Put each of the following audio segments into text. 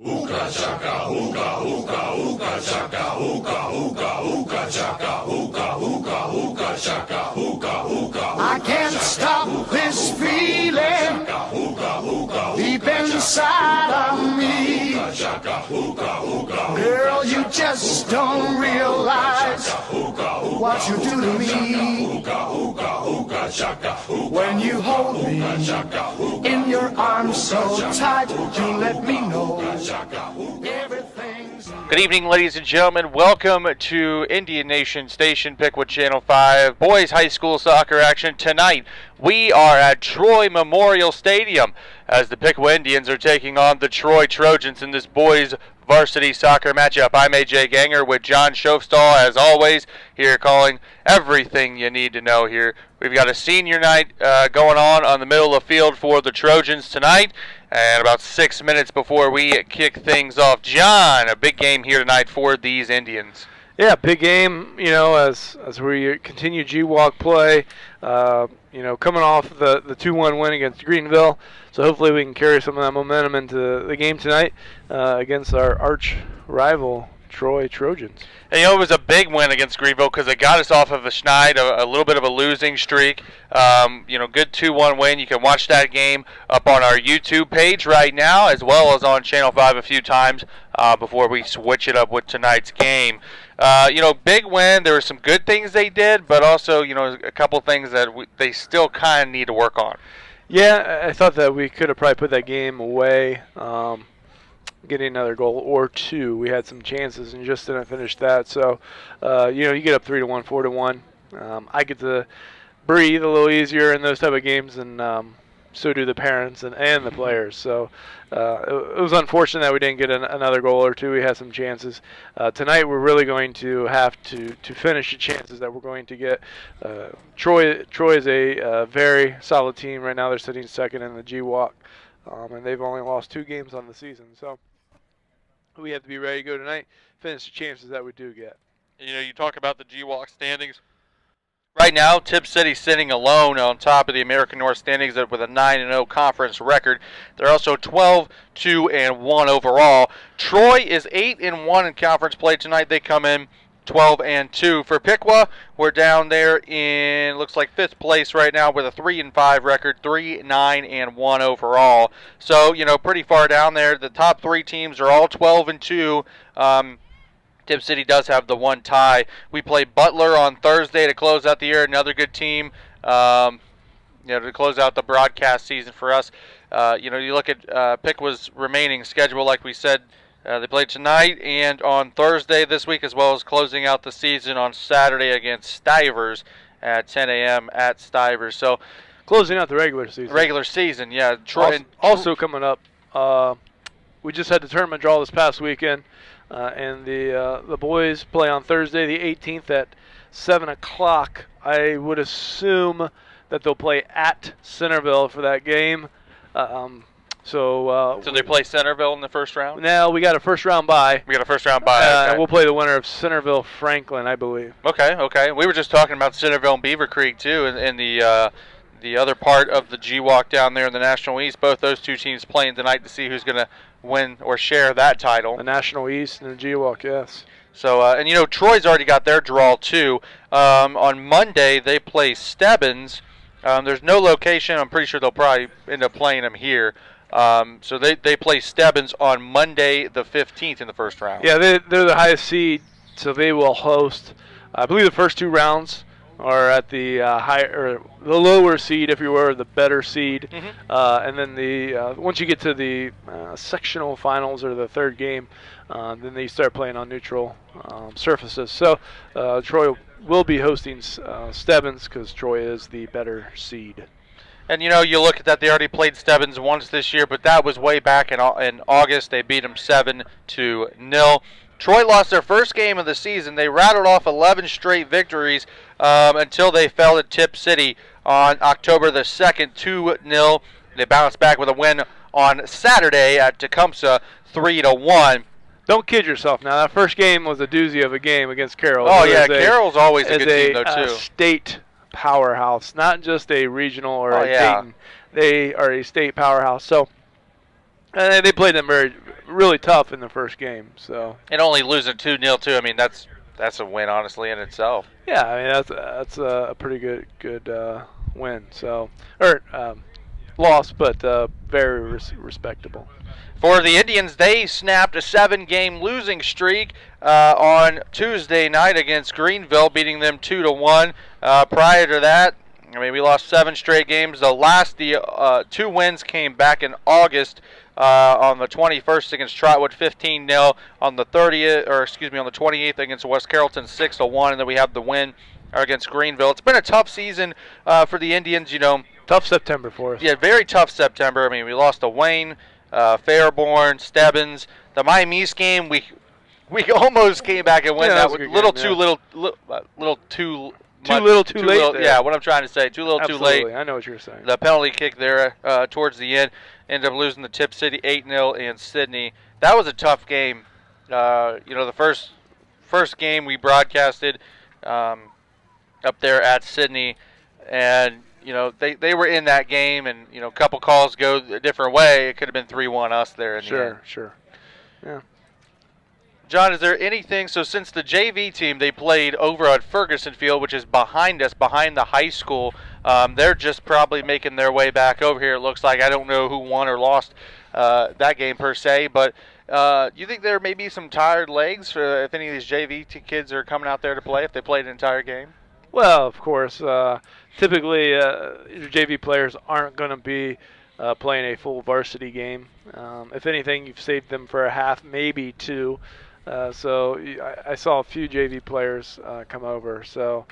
Ooka chaka, ooka, ooka, ooka chaka, ooka, ooka, ooka chaka, ooka, ooka, ooka chaka, ooka, ooka. I can't stop this feeling deep inside of me. Girl, you just don't realize what you do to me. When you hold me in your arms so tight, you let me know everything's. Good evening, ladies and gentlemen. Welcome to Indian Nation Station, Piqua Channel 5. Boys high school soccer action tonight. We are at Troy Memorial Stadium as the Piqua Indians are taking on the Troy Trojans in this boys varsity soccer matchup. I'm AJ Ganger with John Shofstall, as always, here calling everything you need to know here. We've got a senior night going on the middle of the field for the Trojans tonight, and about 6 minutes before we kick things off. John, a big game here tonight for these Indians. Yeah, big game, as we continue G-Walk play, coming off the 2-1 win against Greenville. So hopefully we can carry some of that momentum into the game tonight against our arch rival, Troy Trojans. And, it was a big win against Greenville because it got us off of a schneid, a little bit of a losing streak. Good 2-1 win. You can watch that game up on our YouTube page right now, as well as on Channel 5 a few times before we switch it up with tonight's game. Big win. There were some good things they did, but also, a couple things that they still kind of need to work on. Yeah, I thought that we could have probably put that game away, getting another goal or two. We had some chances and just didn't finish that. So, you get up 3-1, 4-1. I get to breathe a little easier in those type of games, and so do the parents and the players. So it was unfortunate that we didn't get another goal or two. We had some chances. Tonight we're really going to have to finish the chances that we're going to get. Troy is a very solid team right now. They're sitting second in the G-Walk, and they've only lost 2 games on the season. So we have to be ready to go tonight, finish the chances that we do get. You talk about the G-Walk standings. Right now, Tip City's sitting alone on top of the American North standings with a 9-0 conference record. They're also 12-2-1 overall. Troy is 8-1 in conference play tonight. They come in 12-2. For Piqua, we're down there in, looks like 5th place right now with a 3-5 record, 3-9-1 overall. So, pretty far down there. The top 3 teams are all 12-2. Tip City does have the one tie. We play Butler on Thursday to close out the year. Another good team, to close out the broadcast season for us. You look at Piqua's remaining schedule, like we said. They play tonight and on Thursday this week, as well as closing out the season on Saturday against Stivers at 10 a.m. at Stivers. So, closing out the regular season. Regular season, yeah. Also coming up, we just had the tournament draw this past weekend. And the boys play on Thursday, the 18th at 7 o'clock. I would assume that they'll play at Centerville for that game. So they play Centerville in the first round? Now we got a first round bye. Okay. And we'll play the winner of Centerville Franklin, I believe. Okay. We were just talking about Centerville and Beaver Creek too, and the other part of the G-Walk down there in the National East. Both those 2 teams playing tonight to see who's going to win or share that title. The National East and the G-Walk, yes. So, Troy's already got their draw too. On Monday, they play Stebbins. There's no location. I'm pretty sure they'll probably end up playing them here. So they play Stebbins on Monday the 15th in the first round. Yeah, they're the highest seed, so they will host, I believe, the first 2 rounds are at the the lower seed, if you were, the better seed, and then once you get to the sectional finals or the 3rd game, then they start playing on neutral surfaces. So Troy will be hosting Stebbins because Troy is the better seed. And you look at that, they already played Stebbins once this year, but that was way back in August. They beat them 7-0. Troy lost their first game of the season. They rattled off 11 straight victories until they fell to Tip City on October the 2nd, 2-0. They bounced back with a win on Saturday at Tecumseh, 3-1. Don't kid yourself now. That first game was a doozy of a game against Carroll. Oh, yeah, Carroll's always a good team, though, too. State powerhouse, not just a regional or a Dayton. They are a state powerhouse. So And they played them really tough in the first game. So. And only losing 2-0 too. I mean, that's a win, honestly, in itself. Yeah, I mean that's a pretty good win. So loss, but very respectable. For the Indians, they snapped a 7-game losing streak on Tuesday night against Greenville, beating them 2-1. Prior to that, I mean, we lost 7 straight games. The 2 wins came back in August on the 21st against Trotwood, 15-0. On the 28th against West Carrollton, 6-1, and then we have the win against Greenville. It's been a tough season for the Indians. Tough September for us. Yeah, very tough September. I mean, we lost to Wayne, Fairborn, Stebbins. The Miami East game, we almost came back and win that. With too late. Yeah, what I'm trying to say, too little, Absolutely. too late. I know what you're saying. The penalty kick there towards the end, ended up losing to Tip City 8-0 in Sydney. That was a tough game. The first game we broadcasted up there at Sydney, and they were in that game, and a couple calls go a different way. It could have been 3-1 us there in the end. Sure. Yeah. John, is there anything, so since the JV team, they played over at Ferguson Field, which is behind us, behind the high school. They're just probably making their way back over here, it looks like. I don't know who won or lost that game per se, but you think there may be some tired legs for if any of these JV kids are coming out there to play, if they played an entire game? Well, of course. Typically, JV players aren't going to be playing a full varsity game. If anything, you've saved them for a half, maybe 2. So I saw a few JV players come over. So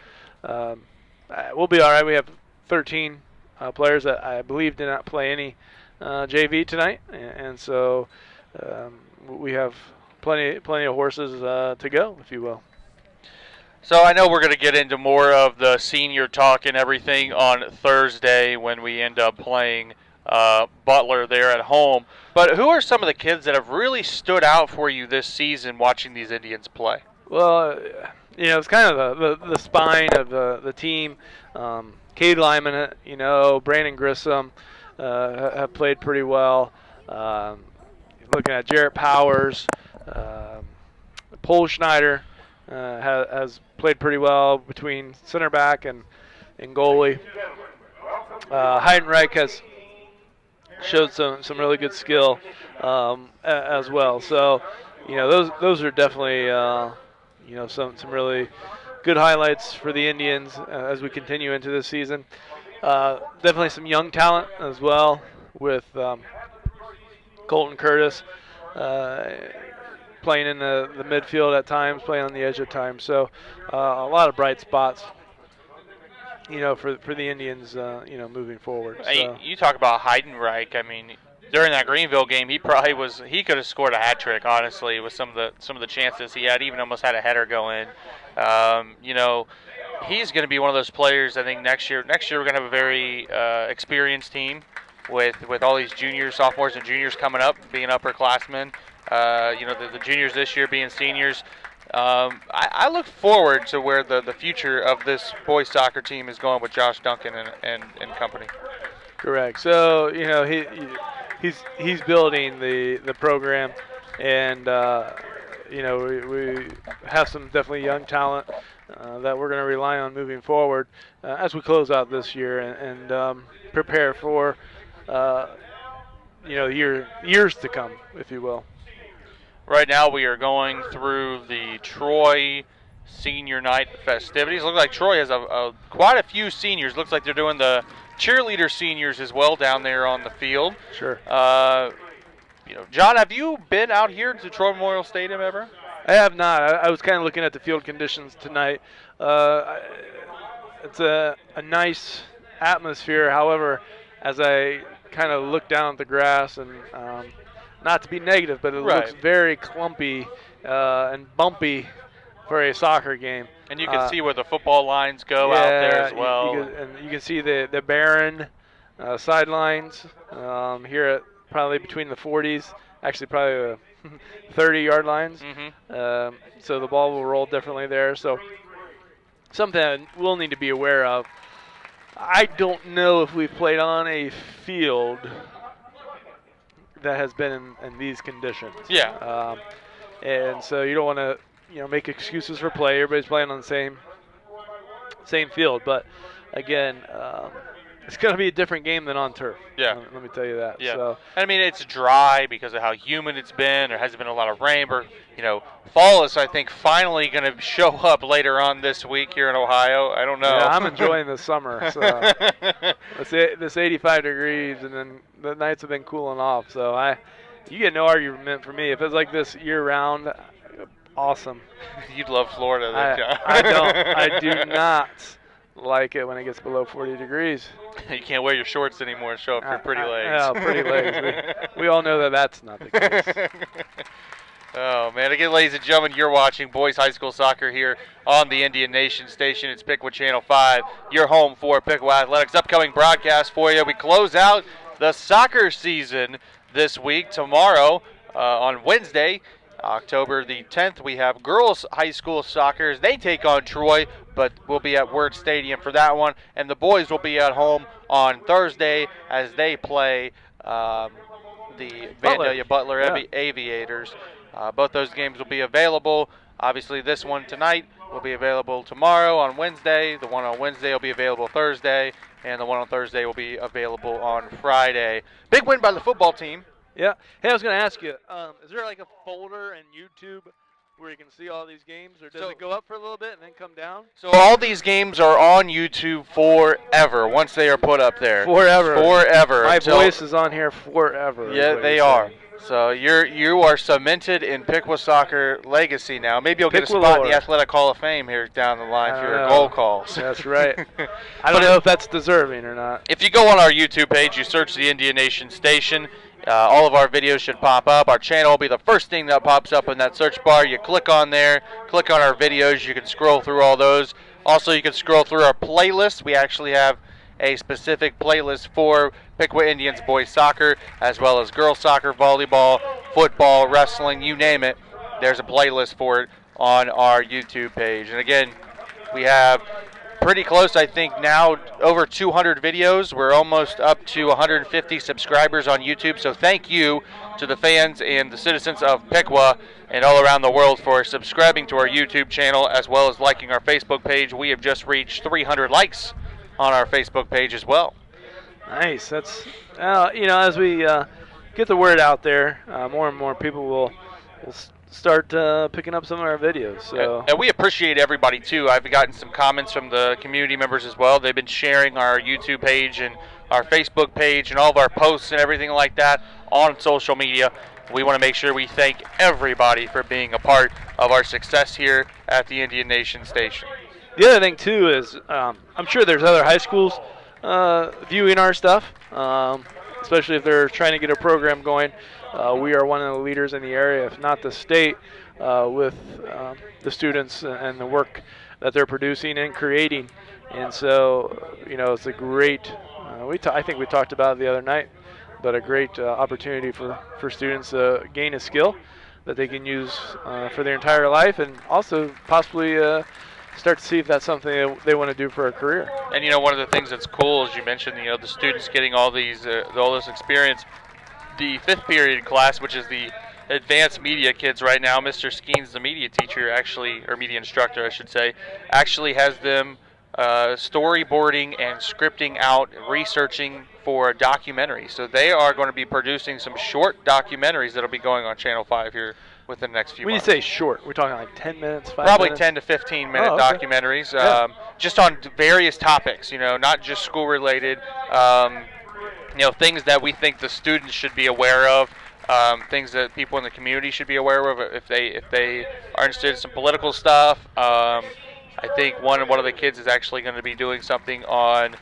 we'll be all right. We have 13 players that I believe did not play any JV tonight, and so we have plenty of horses to go, if you will. So I know we're going to get into more of the senior talk and everything on Thursday when we end up playing Butler there at home. But who are some of the kids that have really stood out for you this season watching these Indians play? Well, it's kind of the spine of the team. Cade Lyman, Brandon Grissom have played pretty well. Looking at Jarrett Powers, Paul Schneider has played pretty well between center back and goalie. Heidenreich has showed some really good skill as well. So, those are definitely some really good highlights for the Indians as we continue into this season. Definitely some young talent as well with Colton Curtis playing in the midfield at times, playing on the edge at times. So a lot of bright spots, for the Indians, moving forward. So. You talk about Heidenreich. I mean, during that Greenville game, he could have scored a hat trick, honestly, with some of the chances he had. Even almost had a header go in. He's going to be one of those players. I think next year we're going to have a very experienced team with all these juniors, sophomores, and juniors coming up, being upperclassmen. The juniors this year being seniors. I look forward to where the future of this boys soccer team is going with Josh Duncan and company. Correct. So he's building the program, and we have some definitely young talent that we're going to rely on moving forward as we close out this year and prepare for years to come, if you will. Right now we are going through the Troy Senior Night festivities. Looks like Troy has quite a few seniors. Looks like they're doing the cheerleader seniors as well down there on the field. Sure. John, have you been out here to Troy Memorial Stadium ever? I have not. I was kind of looking at the field conditions tonight. It's a nice atmosphere. However, as I kind of look down at the grass and not to be negative, but it looks very clumpy and bumpy for a soccer game. And you can see where the football lines go out there as well. You can see the barren sidelines here at probably between the 40s, actually probably 30-yard lines. Mm-hmm. So the ball will roll differently there. So something that we'll need to be aware of. I don't know if we've played on a field that has been in these conditions. Yeah. And so you don't want to, make excuses for play. Everybody's playing on the same field, but again, it's going to be a different game than on turf. Yeah. Let me tell you that. Yeah. So, I mean, it's dry because of how humid it's been. There hasn't been a lot of rain, but fall is, I think, finally going to show up later on this week here in Ohio. I don't know. yeah, I'm enjoying the summer. So this 85 degrees, and then the nights have been cooling off. So you get no argument for me. If it's like this year round, awesome. You'd love Florida, then, John. I don't. I do not like it when it gets below 40 degrees. You can't wear your shorts anymore and show off your pretty legs. Yeah, pretty legs. We all know that that's not the case. Oh, man. Again, ladies and gentlemen, you're watching boys high school soccer here on the Indian Nation station. It's Piqua Channel 5, your home for Piqua Athletics. Upcoming broadcast for you. We close out the soccer season this week. Tomorrow, on Wednesday, October the 10th, we have girls high school soccer. They take on Troy, but we'll be at Word Stadium for that one. And the boys will be at home on Thursday as they play the Vandalia Butler Aviators. Both those games will be available. Obviously, this one tonight will be available tomorrow on Wednesday. The one on Wednesday will be available Thursday. And the one on Thursday will be available on Friday. Big win by the football team. Yeah. Hey, I was going to ask you, is there like a folder in YouTube where you can see all these games, or does it go up for a little bit and then come down? So all these games are on YouTube forever once they are put up there. Forever. My voice is on here forever. Yeah, they are. So you are cemented in Piqua soccer legacy now. Maybe you'll get a spot in the Athletic Hall of Fame here down the line for your goal calls. That's right. I don't know if that's deserving or not. If you go on our YouTube page, you search the Indian Nation station. All of our videos should pop up. Our channel will be the first thing that pops up in that search bar. You click on there, click on our videos. You can scroll through all those. Also, you can scroll through our playlist. We actually have a specific playlist for Piqua Indians boys soccer, as well as girls soccer, volleyball, football, wrestling, you name it. There's a playlist for it on our YouTube page. And again, we have pretty close, I think, now over 200 videos. We're almost up to 150 subscribers on YouTube. So thank you to the fans and the citizens of Piqua and all around the world for subscribing to our YouTube channel as well as liking our Facebook page. We have just reached 300 likes on our Facebook page as well. Nice. That's as we get the word out there, more and more people will start picking up some of our videos. So. And we appreciate everybody too. I've gotten some comments from the community members as well. They've been sharing our YouTube page and our Facebook page and all of our posts and everything like that on social media. We want to make sure we thank everybody for being a part of our success here at the Indian Nation station. The other thing too is I'm sure there's other high schools viewing our stuff, especially if they're trying to get a program going. We are one of the leaders in the area, if not the state, with the students and the work that they're producing and creating. And so, it's a great, I think we talked about it the other night, but a great opportunity for students to gain a skill that they can use for their entire life, and also possibly start to see if that's something they want to do for a career. And one of the things that's cool, as you mentioned, the students getting all this experience. The fifth period class, which is the advanced media kids right now, Mr. Skeens, the media teacher, or media instructor, I should say, actually has them storyboarding and scripting out, researching for a documentary. So they are going to be producing some short documentaries that will be going on Channel 5 here within the next few months. When you say short, we're talking like 10 minutes, 5 Probably minutes? 10 to 15-minute documentaries, just on various topics, not just school-related, things that we think the students should be aware of, things that people in the community should be aware of if they are interested in some political stuff. I think one of the kids is actually going to be doing something on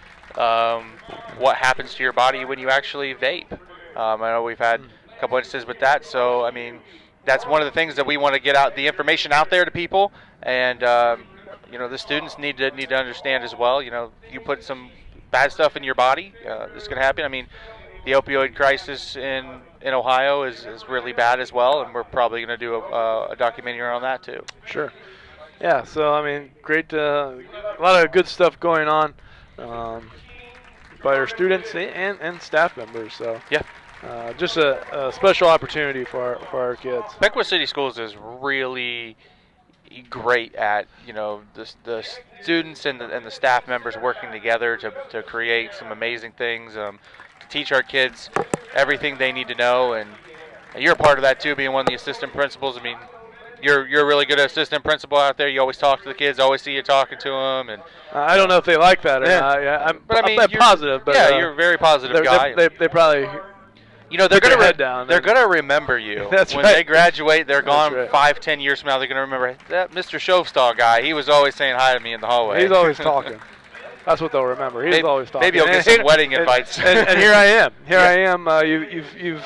what happens to your body when you actually vape. I know we've had a couple instances with that, so I mean that's one of the things that we want to get out the information out there to people, and the students need to understand as well. You put some bad stuff in your body, it's going to happen. I mean, the opioid crisis in Ohio is really bad as well, and we're probably going to do a documentary on that too. Sure. Yeah, so I mean, great, a lot of good stuff going on by our students and staff members. So yeah, just a special opportunity for our kids. Piqua City Schools is really great at the students and the staff members working together to create some amazing things, to teach our kids everything they need to know, and you're a part of that too, being one of the assistant principals. I mean, you're a really good assistant principal out there. You always talk to the kids, always see you talking to them, and I don't know if they like that or not. Yeah, I'm positive, but you're a very positive guy. They probably. They're gonna remember you. That's when right. they graduate, they're gone right. 5-10 years from now. They're gonna remember that Mr. Shovstall guy. He was always saying hi to me in the hallway. He's always talking. That's what they'll remember. He's always talking. Maybe I'll get some wedding invites. And here I am. I am. You've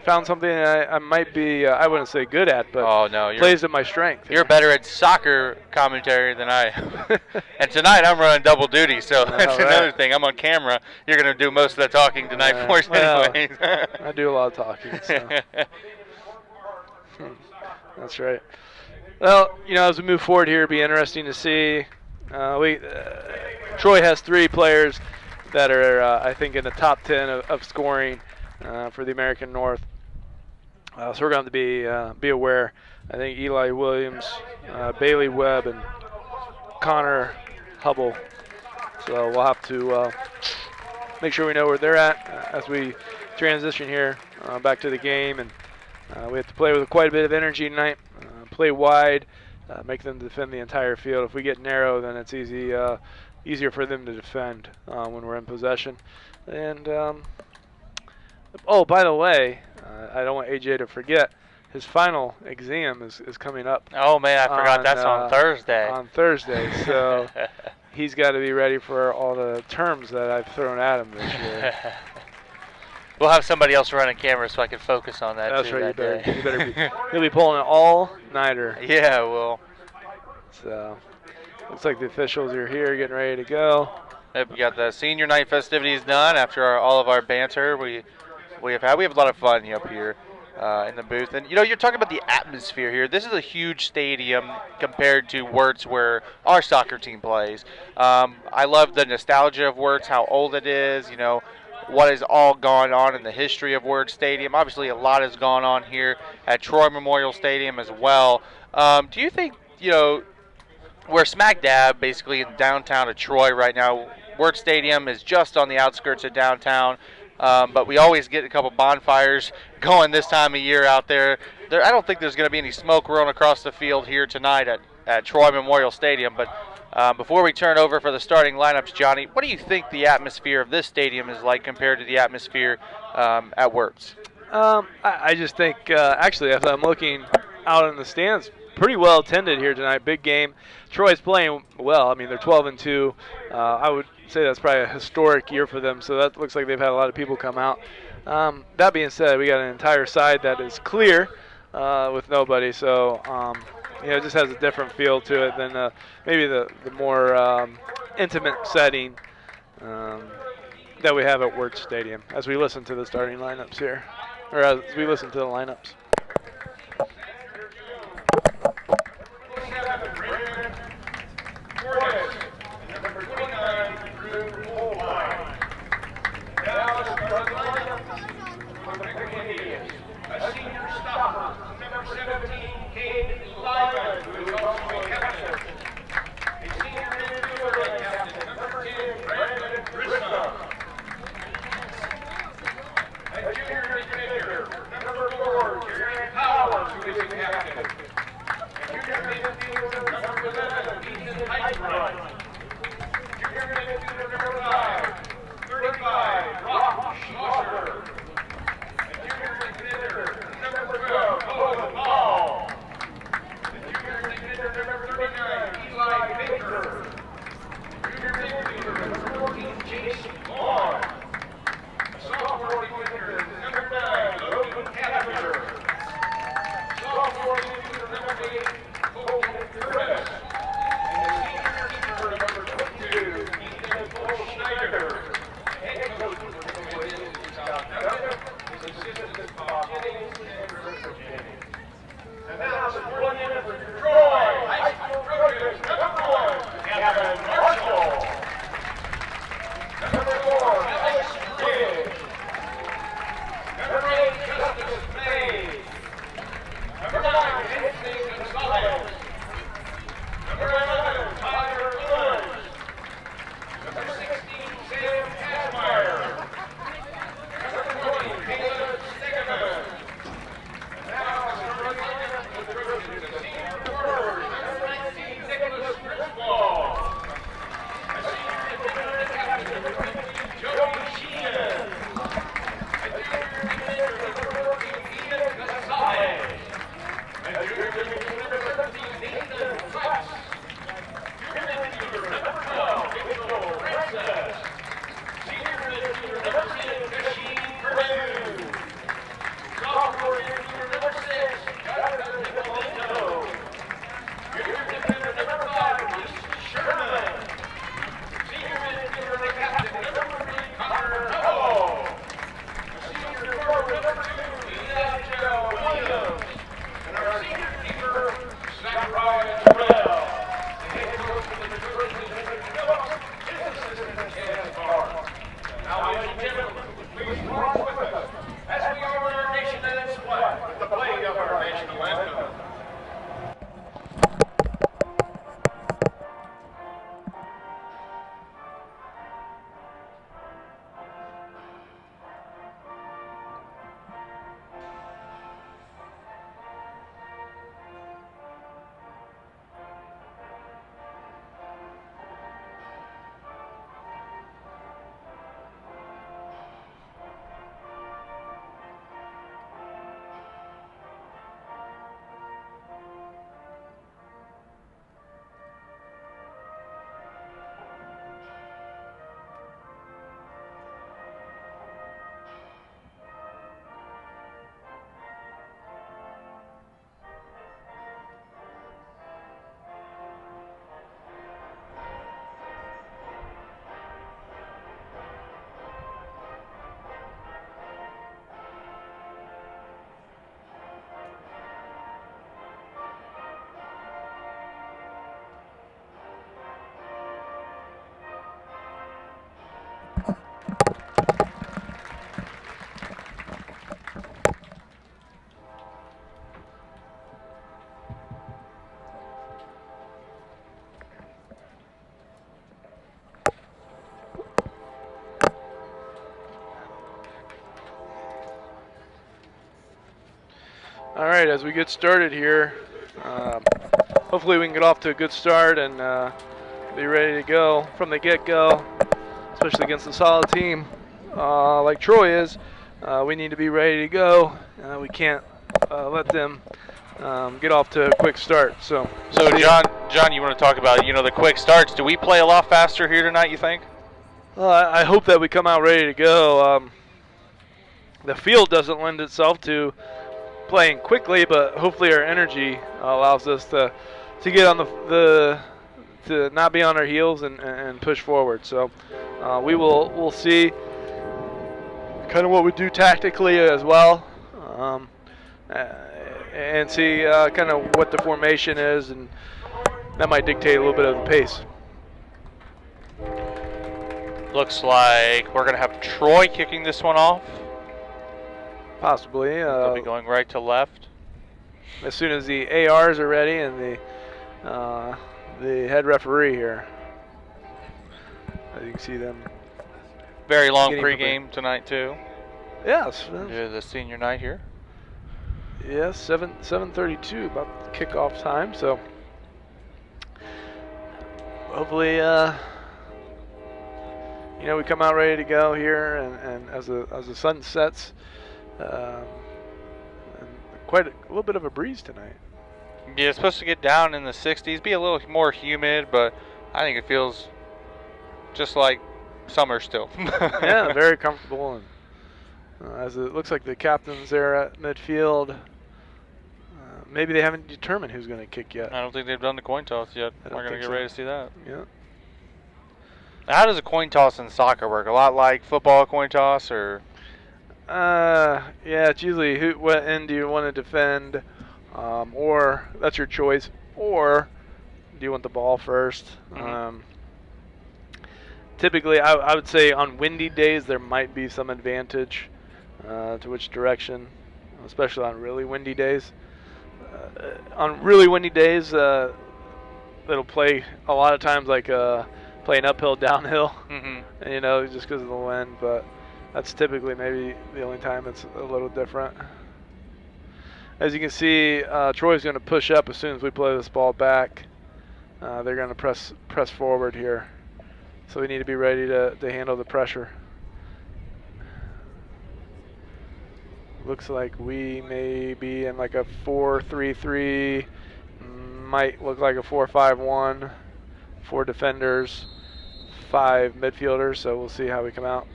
found something I might be. I wouldn't say good at, but plays to my strength. You're better at soccer commentary than I am. And tonight I'm running double duty, so that's another thing. I'm on camera. You're going to do most of the talking tonight for us anyways. I do a lot of talking. So. That's right. Well, as we move forward here, it'll be interesting to see. Troy has 3 players that are, I think, in the top 10 of scoring for the American North. So we're going to be aware. I think Eli Williams, Bailey Webb, and Connor Hubble. So we'll have to make sure we know where they're at as we transition here back to the game. And we have to play with quite a bit of energy tonight. Play wide, make them defend the entire field. If we get narrow, then it's easier for them to defend when we're in possession. And oh, by the way, I don't want AJ to forget, his final exam is coming up. Oh, man, I forgot that's on Thursday. On Thursday, so he's got to be ready for all the terms that I've thrown at him this year. We'll have somebody else running camera so I can focus on that. That's too. Right, that you better be. He'll be pulling an all-nighter. Yeah, well. So, looks like the officials are here getting ready to go. We got the senior night festivities done after all of our banter. We have a lot of fun up here in the booth. And you're talking about the atmosphere here. This is a huge stadium compared to Wirtz, where our soccer team plays. I love the nostalgia of Wirtz, how old it is. What has all gone on in the history of Wirtz Stadium. Obviously, a lot has gone on here at Troy Memorial Stadium as well. Do you think we're smack dab basically in downtown of Troy right now? Wirtz Stadium is just on the outskirts of downtown, but we always get a couple bonfires going this time of year out there. I don't think there's going to be any smoke rolling across the field here tonight at Troy Memorial Stadium. But before we turn over for the starting lineups, Johnny, what do you think the atmosphere of this stadium is like compared to the atmosphere at Wirtz? I just think, actually, as I'm looking out in the stands, pretty well attended here tonight. Big game. Troy's playing well. I mean, they're 12-2. I would say that's probably a historic year for them, so that looks like they've had a lot of people come out. That being said, we got an entire side that is clear with nobody, so it just has a different feel to it than maybe the more intimate setting that we have at Wirtz Stadium as we listen to the starting lineups here, or as we listen to the lineups. All right, as we get started here, hopefully we can get off to a good start and be ready to go from the get-go, especially against a solid team like Troy is. We need to be ready to go. We can't let them get off to a quick start. So John, you want to talk about the quick starts? Do we play a lot faster here tonight, you think? I hope that we come out ready to go. The field doesn't lend itself to playing quickly, but hopefully our energy allows us to get on to not be on our heels and push forward. So we'll see kind of what we do tactically as well, and see kind of what the formation is, and that might dictate a little bit of the pace. Looks like we're going to have Troy kicking this one off. Possibly. They'll be going right to left. As soon as the ARs are ready and the head referee here. As you can see them. Very long pregame tonight too. Yes. The senior night here. Yes, 7:32 about the kickoff time. So hopefully, we come out ready to go here, and as the sun sets. And quite a little bit of a breeze tonight. Yeah, it's supposed to get down in the 60s, be a little more humid, but I think it feels just like summer still. Yeah, very comfortable. And as it looks like the captain's there at midfield, maybe they haven't determined who's going to kick yet. I don't think they've done the coin toss yet. We're going to get ready to see that. Yeah. How does a coin toss in soccer work? A lot like football coin toss, or? Yeah, it's usually what end do you want to defend, or that's your choice, or do you want the ball first? Mm-hmm. Typically, I would say on windy days there might be some advantage to which direction, especially on really windy days. on really windy days, it'll play a lot of times like playing uphill, downhill, Mm-hmm. you know, just because of the wind. But that's typically maybe the only time it's a little different. As you can see, Troy's going to push up as soon as we play this ball back. They're going to press forward here. So we need to be ready to handle the pressure. Looks like we may be in like a 4-3-3. Might look like a 4-5-1. 4 defenders, 5 midfielders. So we'll see how we come out.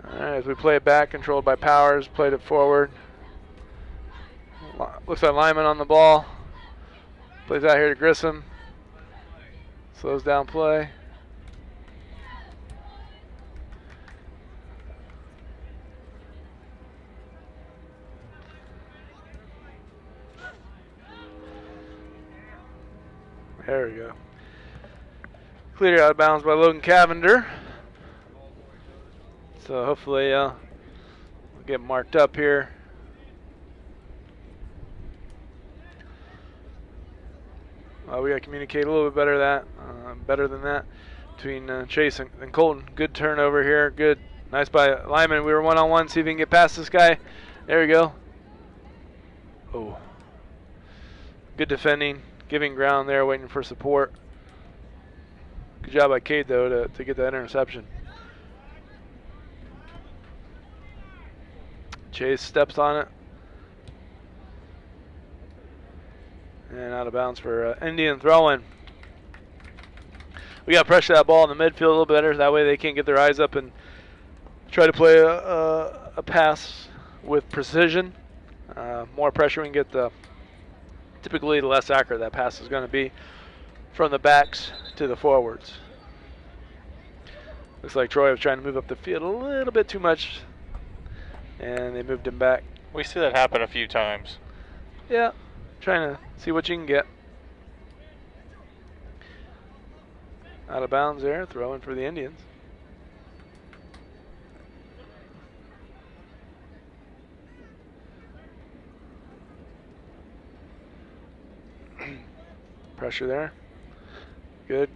All right, as we play it back, controlled by Powers, played it forward. Looks like Lyman on the ball. Plays out here to Grissom. Slows down play. There we go. Cleared out of bounds by Logan Cavender. So hopefully we'll get marked up here. We got to communicate a little bit better than that between Chase and Colton. Good turnover here. Good. Nice by Lyman. We were one-on-one. See if we can get past this guy. There we go. Oh. Good defending. Giving ground there, waiting for support. Good job by Cade, though, to get that interception. Chase steps on it. And out of bounds for Indian throw-in. We got to pressure that ball in the midfield a little better. That way they can't get their eyes up and try to play a pass with precision. More pressure we can get, typically the less accurate that pass is going to be from the backs to the forwards. Looks like Troy was trying to move up the field a little bit too much, and they moved him back. We see that happen a few times. Yeah, trying to see what you can get. Out of bounds there, throwing for the Indians. Pressure there. Good.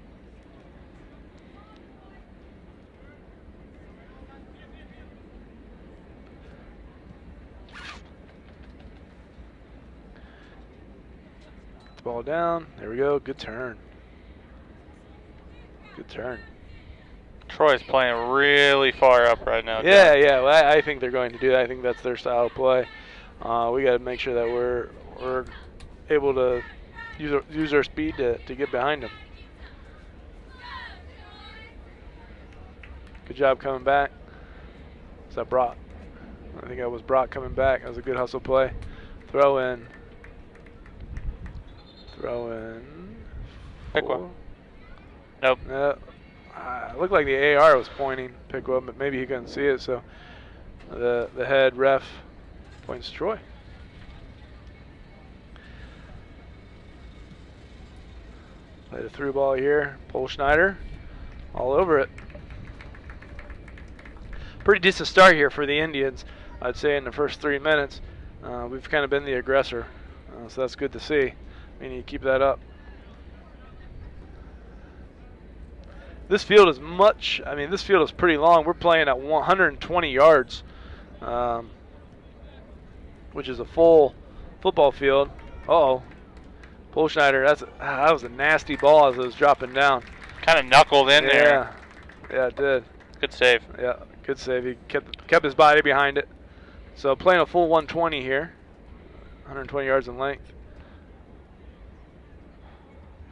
Get the ball down. There we go. Good turn. Good turn. Troy's playing really far up right now. Yeah, yeah. Well, I think they're going to do that. I think that's their style of play. We got to make sure that we're able to use our speed to get behind them. Good job coming back. Is that Brock? I think that was Brock coming back. That was a good hustle play. Throw in. Throw in. Piqua. Nope. It looked like the AR was pointing Piqua, but maybe he couldn't see it. So the head ref points Troy. Play the through ball here. Paul Schneider all over it. Pretty decent start here for the Indians, I'd say, in the first 3 minutes. We've kind of been the aggressor, so that's good to see. We need to keep that up. This field is this field is pretty long. We're playing at 120 yards, which is a full football field. Uh-oh. Paul Schneider, that was a nasty ball as it was dropping down. Kind of knuckled in there. Yeah, it did. Good save. Yeah, good save. He kept his body behind it. So playing a full 120 here, 120 yards in length.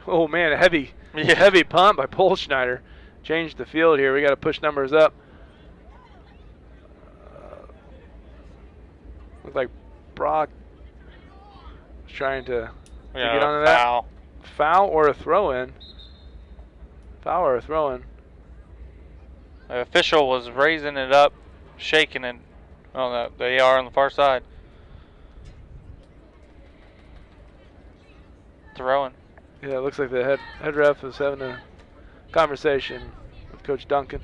Oh man, a heavy punt by Paul Schneider. Changed the field here. We got to push numbers up. Looks like Brock was trying to get onto that. Foul. Foul or a throw-in. Foul or a throw-in. The official was raising it up, shaking it on the AR on the far side. Throwing. Yeah, it looks like the head ref is having a conversation with Coach Duncan.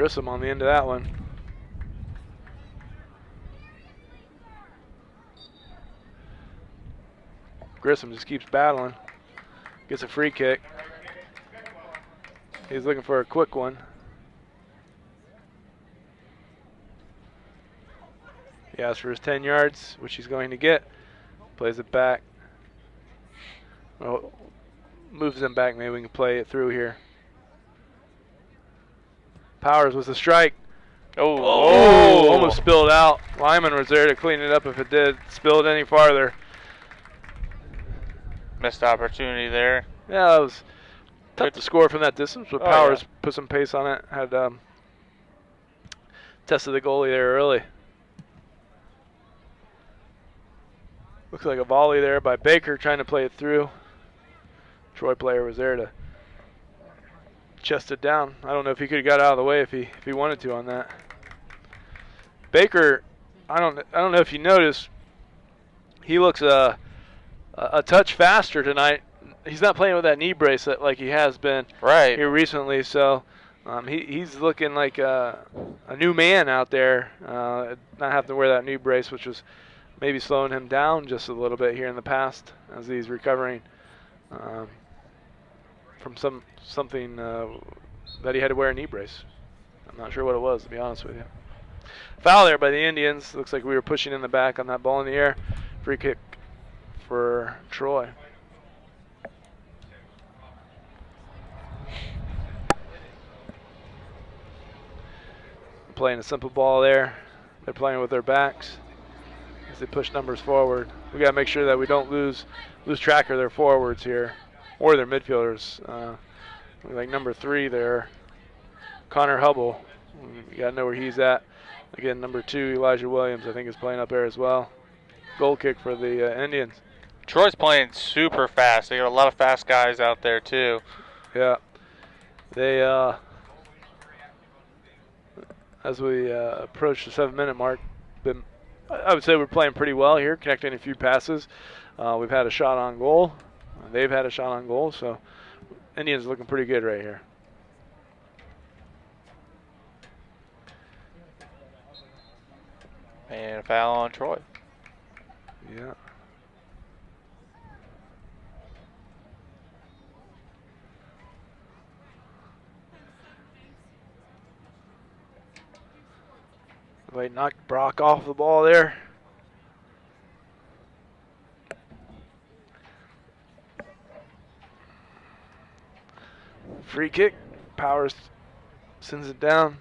Grissom on the end of that one. Grissom just keeps battling. Gets a free kick. He's looking for a quick one. He asks for his 10 yards, which he's going to get. Plays it back. Well, moves him back. Maybe we can play it through here. Powers with a strike. Oh, almost spilled out. Lyman was there to clean it up if it did. Spilled any farther. Missed opportunity there. Yeah, it was tough to score from that distance, but Powers put some pace on it. Had tested the goalie there early. Looks like a volley there by Baker trying to play it through. Troy player was there to chest it down. I don't know if he could have got out of the way if he wanted to on that. Baker, I don't know if you noticed, he looks a touch faster tonight. He's not playing with that knee bracelet like he has been here recently, so he's looking like a new man out there, not having to wear that knee brace, which was maybe slowing him down just a little bit here in the past as he's recovering from something that he had to wear a knee brace. I'm not sure what it was, to be honest with you. Foul there by the Indians. Looks like we were pushing in the back on that ball in the air. Free kick for Troy. Playing a simple ball there. They're playing with their backs as they push numbers forward. We got to make sure that we don't lose track of their forwards here or their midfielders. Like number 3 there, Connor Hubble. You got to know where he's at. Again, number 2, Elijah Williams, I think is playing up there as well. Goal kick for the Indians. Troy's playing super fast. They got a lot of fast guys out there too. Yeah. They as we approach the 7-minute mark, I would say we're playing pretty well here, connecting a few passes. We've had a shot on goal. They've had a shot on goal, so Indians looking pretty good right here. And a foul on Troy. Yeah. They knocked Brock off the ball there. Free kick. Powers sends it down.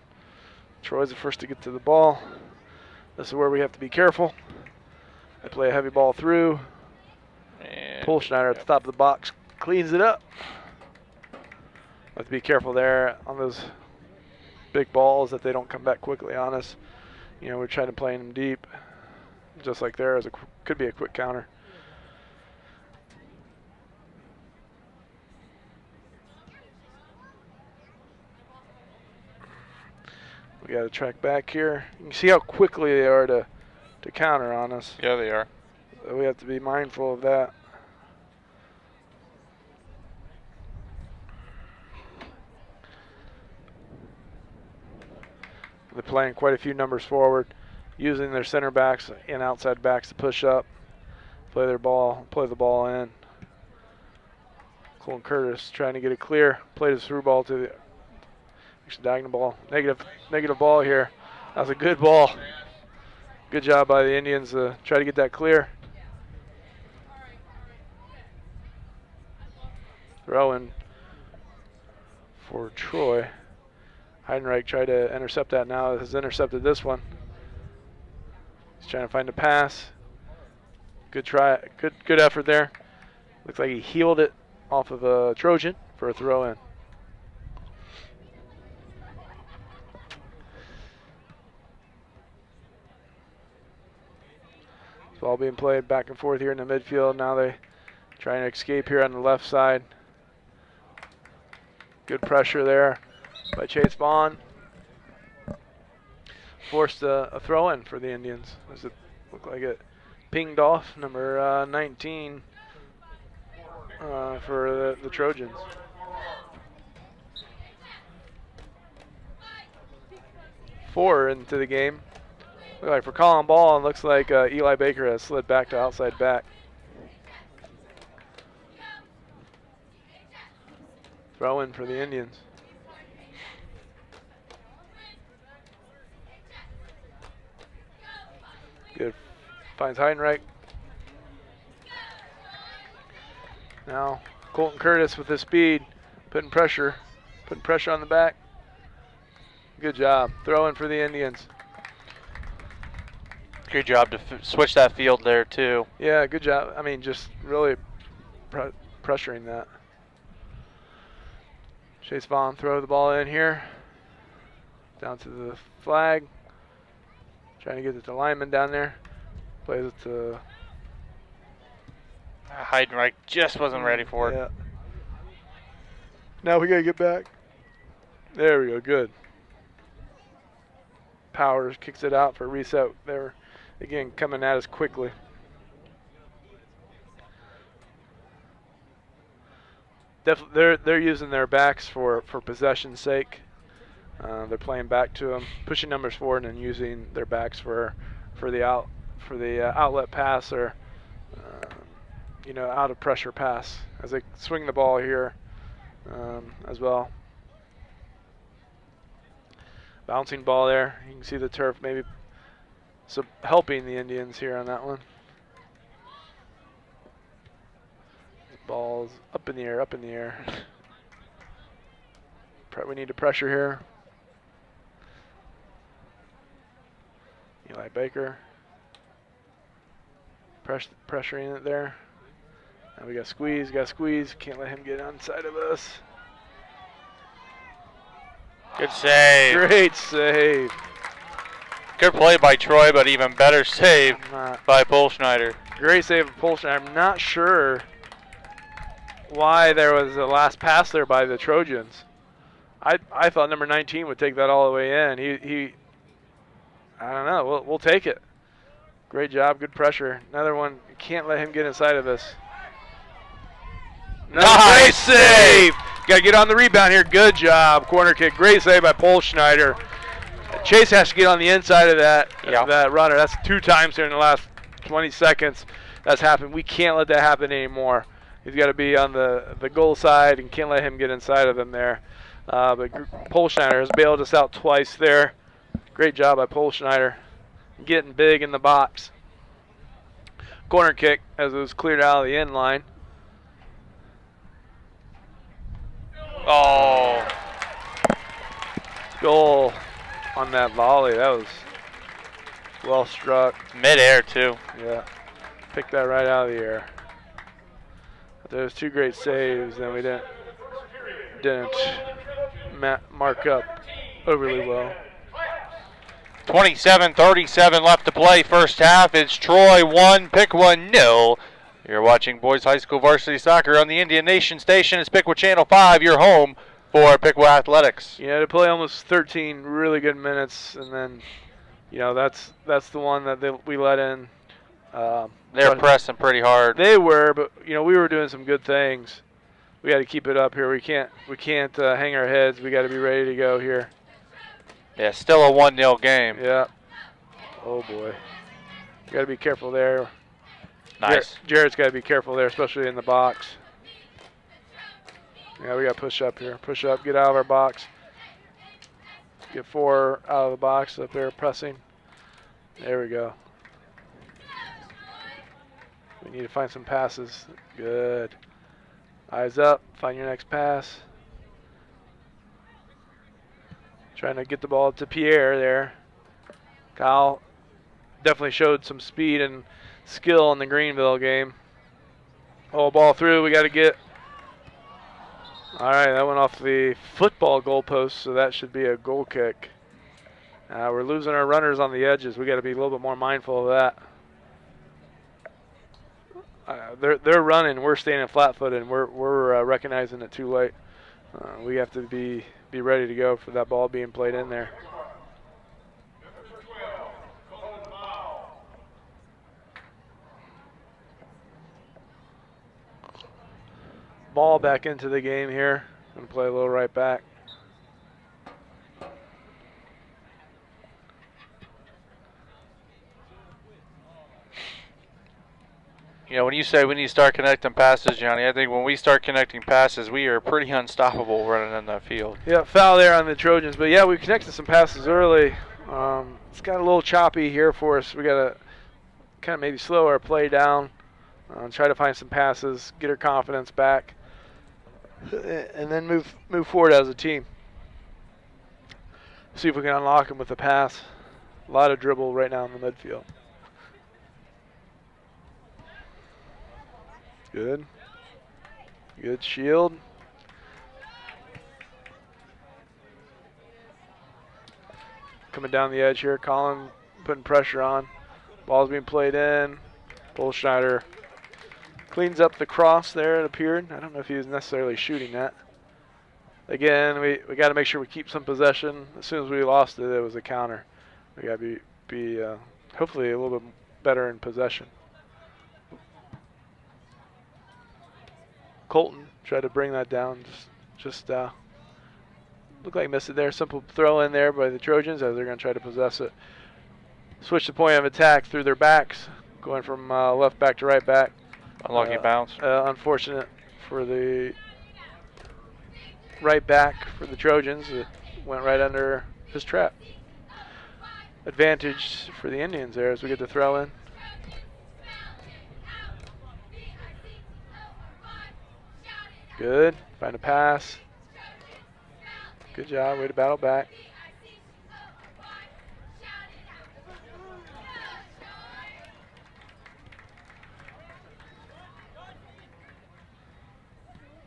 Troy's the first to get to the ball. This is where we have to be careful. They play a heavy ball through. And Schneider at the top of the box cleans it up. Have to be careful there on those big balls that they don't come back quickly on us. You know, we're trying to play them deep, just like there could be a quick counter. We got to track back here. You can see how quickly they are to counter on us. yeah, they are. We have to be mindful of that. They're playing quite a few numbers forward, using their center backs and outside backs to push up, play the ball in. Colin Curtis trying to get it clear, played his through ball to the diagonal ball. Negative ball here. That was a good ball. Good job by the Indians to try to get that clear. Throw in for Troy. Heidenreich tried to intercept that now. Has intercepted this one. He's trying to find a pass. Good try. Good effort there. Looks like he healed it off of a Trojan for a throw in. Ball being played back and forth here in the midfield. Now they trying to escape here on the left side. Good pressure there by Chase Vaughn. Forced a throw in for the Indians. Does it look like it pinged off? Number 19 for the Trojans. 4 into the game. Look like for calling ball, and looks like Eli Baker has slid back to outside back. Throw in for the Indians. Good. Finds Heidenreich. Now Colton Curtis with his speed, putting pressure on the back. Good job. Throw in for the Indians. Good job to switch that field there too. Yeah, good job. I mean, just really pressuring that. Chase Vaughn throw the ball in here. Down to the flag. Trying to get it to lineman down there. Plays it to... Heidenreich just wasn't ready for it. Yeah. Now we got to get back. There we go, good. Powers kicks it out for a reset there. Again, coming at us quickly. They're using their backs for possession's sake. They're playing back to them, pushing numbers forward, and using their backs for the outlet pass or out of pressure pass as they swing the ball here as well. Bouncing ball there. You can see the turf maybe helping the Indians here on that one. Ball's up in the air, up in the air. We need to pressure here. Eli Baker. Pressuring it there. Now we got squeeze, Can't let him get on-side of us. Good save. Great save. Good play by Troy, but even better save by Polschneider. Great save of Polschneider. I'm not sure why there was a last pass there by the Trojans. I thought number 19 would take that all the way in. He I don't know. We'll take it. Great job. Good pressure. Another one. Can't let him get inside of us. Nice save. Got to get on the rebound here. Good job. Corner kick. Great save by Polschneider. Chase has to get on the inside of that runner. That's 2 times here in the last 20 seconds that's happened. We can't let that happen anymore. He's got to be on the goal side and can't let him get inside of them there. But Polschneider has bailed us out twice there. Great job by Polschneider. Getting big in the box. Corner kick as it was cleared out of the end line. Oh. Goal on that volley. That was well struck. Mid-air too. Yeah. Picked that right out of the air. There's 2 great saves, and we didn't mark up overly well. 27:37 left to play first half. It's Troy 1, Piqua 0. You're watching Boys High School Varsity Soccer on the Indian Nation Station. It's Piqua Channel 5, your home for Piqua Athletics. Yeah, to play almost 13 really good minutes, and then, that's the one that we let in. They're pressing pretty hard. They were, but we were doing some good things. We got to keep it up here. We can't hang our heads. We got to be ready to go here. Yeah, still a 1-0 game. Yeah. Oh boy. Got to be careful there. Nice. Jared's got to be careful there, especially in the box. Yeah, we got to push up here. Push up, get out of our box. Get 4 out of the box up there, pressing. There we go. We need to find some passes. Good. Eyes up, find your next pass. Trying to get the ball to Pierre there. Kyle definitely showed some speed and skill in the Greenville game. Oh, ball through. We got to get. All right, that went off the football goalpost, so that should be a goal kick. We're losing our runners on the edges. We got to be a little bit more mindful of that. They're running. We're standing flat-footed, and we're recognizing it too late. We have to be ready to go for that ball being played in there. Ball back into the game here. Gonna play a little right back. You know, when you say we need to start connecting passes, Johnny, I think when we start connecting passes, we are pretty unstoppable running in that field. Yeah, foul there on the Trojans. But, yeah, we connected some passes early. It's got a little choppy here for us. We got to kind of maybe slow our play down, try to find some passes, get our confidence back, and then move forward as a team. See if we can unlock them with a pass. A lot of dribble right now in the midfield. Good. Good shield. Coming down the edge here. Colin putting pressure on. Ball's being played in. Bullschneider cleans up the cross there, it appeared. I don't know if he was necessarily shooting that. Again, we got to make sure we keep some possession. As soon as we lost it, it was a counter. We got to be hopefully a little bit better in possession. Colton tried to bring that down. Just looked like missed it there. Simple throw in there by the Trojans as they're going to try to possess it. Switch the point of attack through their backs, going from left back to right back. Unlucky bounce. Unfortunate for the right back for the Trojans. It went right under his trap. Advantage for the Indians there as we get to throw in. Good. Find a pass. Good job. Way to battle back.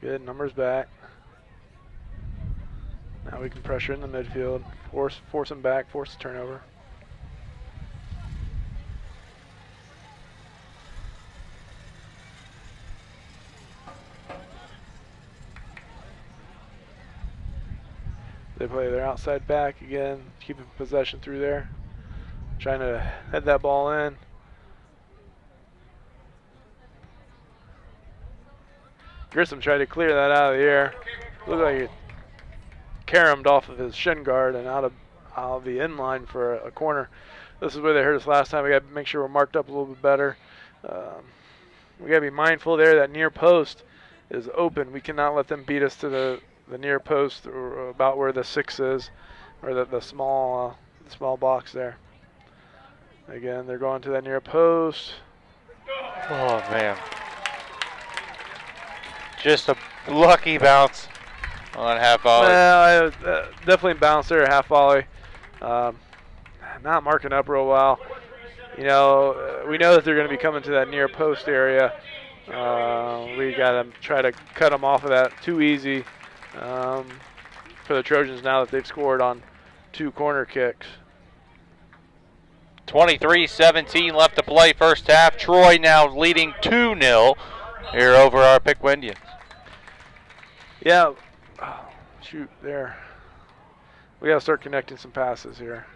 Good. Numbers back. Now we can pressure in the midfield. Force them back. Force the turnover. They play their outside back again, keeping possession through there. Trying to head that ball in. Grissom tried to clear that out of the air. Looked like it caromed off of his shin guard and out of the in line for a corner. This is where they hurt us last time. We got to make sure we're marked up a little bit better. We got to be mindful there that near post is open. We cannot let them beat us to the near post or about where the 6 is, or the small box there. Again, they're going to that near post. Oh man. Just a lucky bounce on half volley. Well, definitely bounce there, half volley. Not marking up real well. You know, we know that they're going to be coming to that near post area. We got to try to cut them off of that. Too easy for the Trojans now that they've scored on 2 corner kicks. 23-17 left to play first half. Troy now leading 2-0 here over our Piqua Indians. Yeah, shoot there. We got to start connecting some passes here.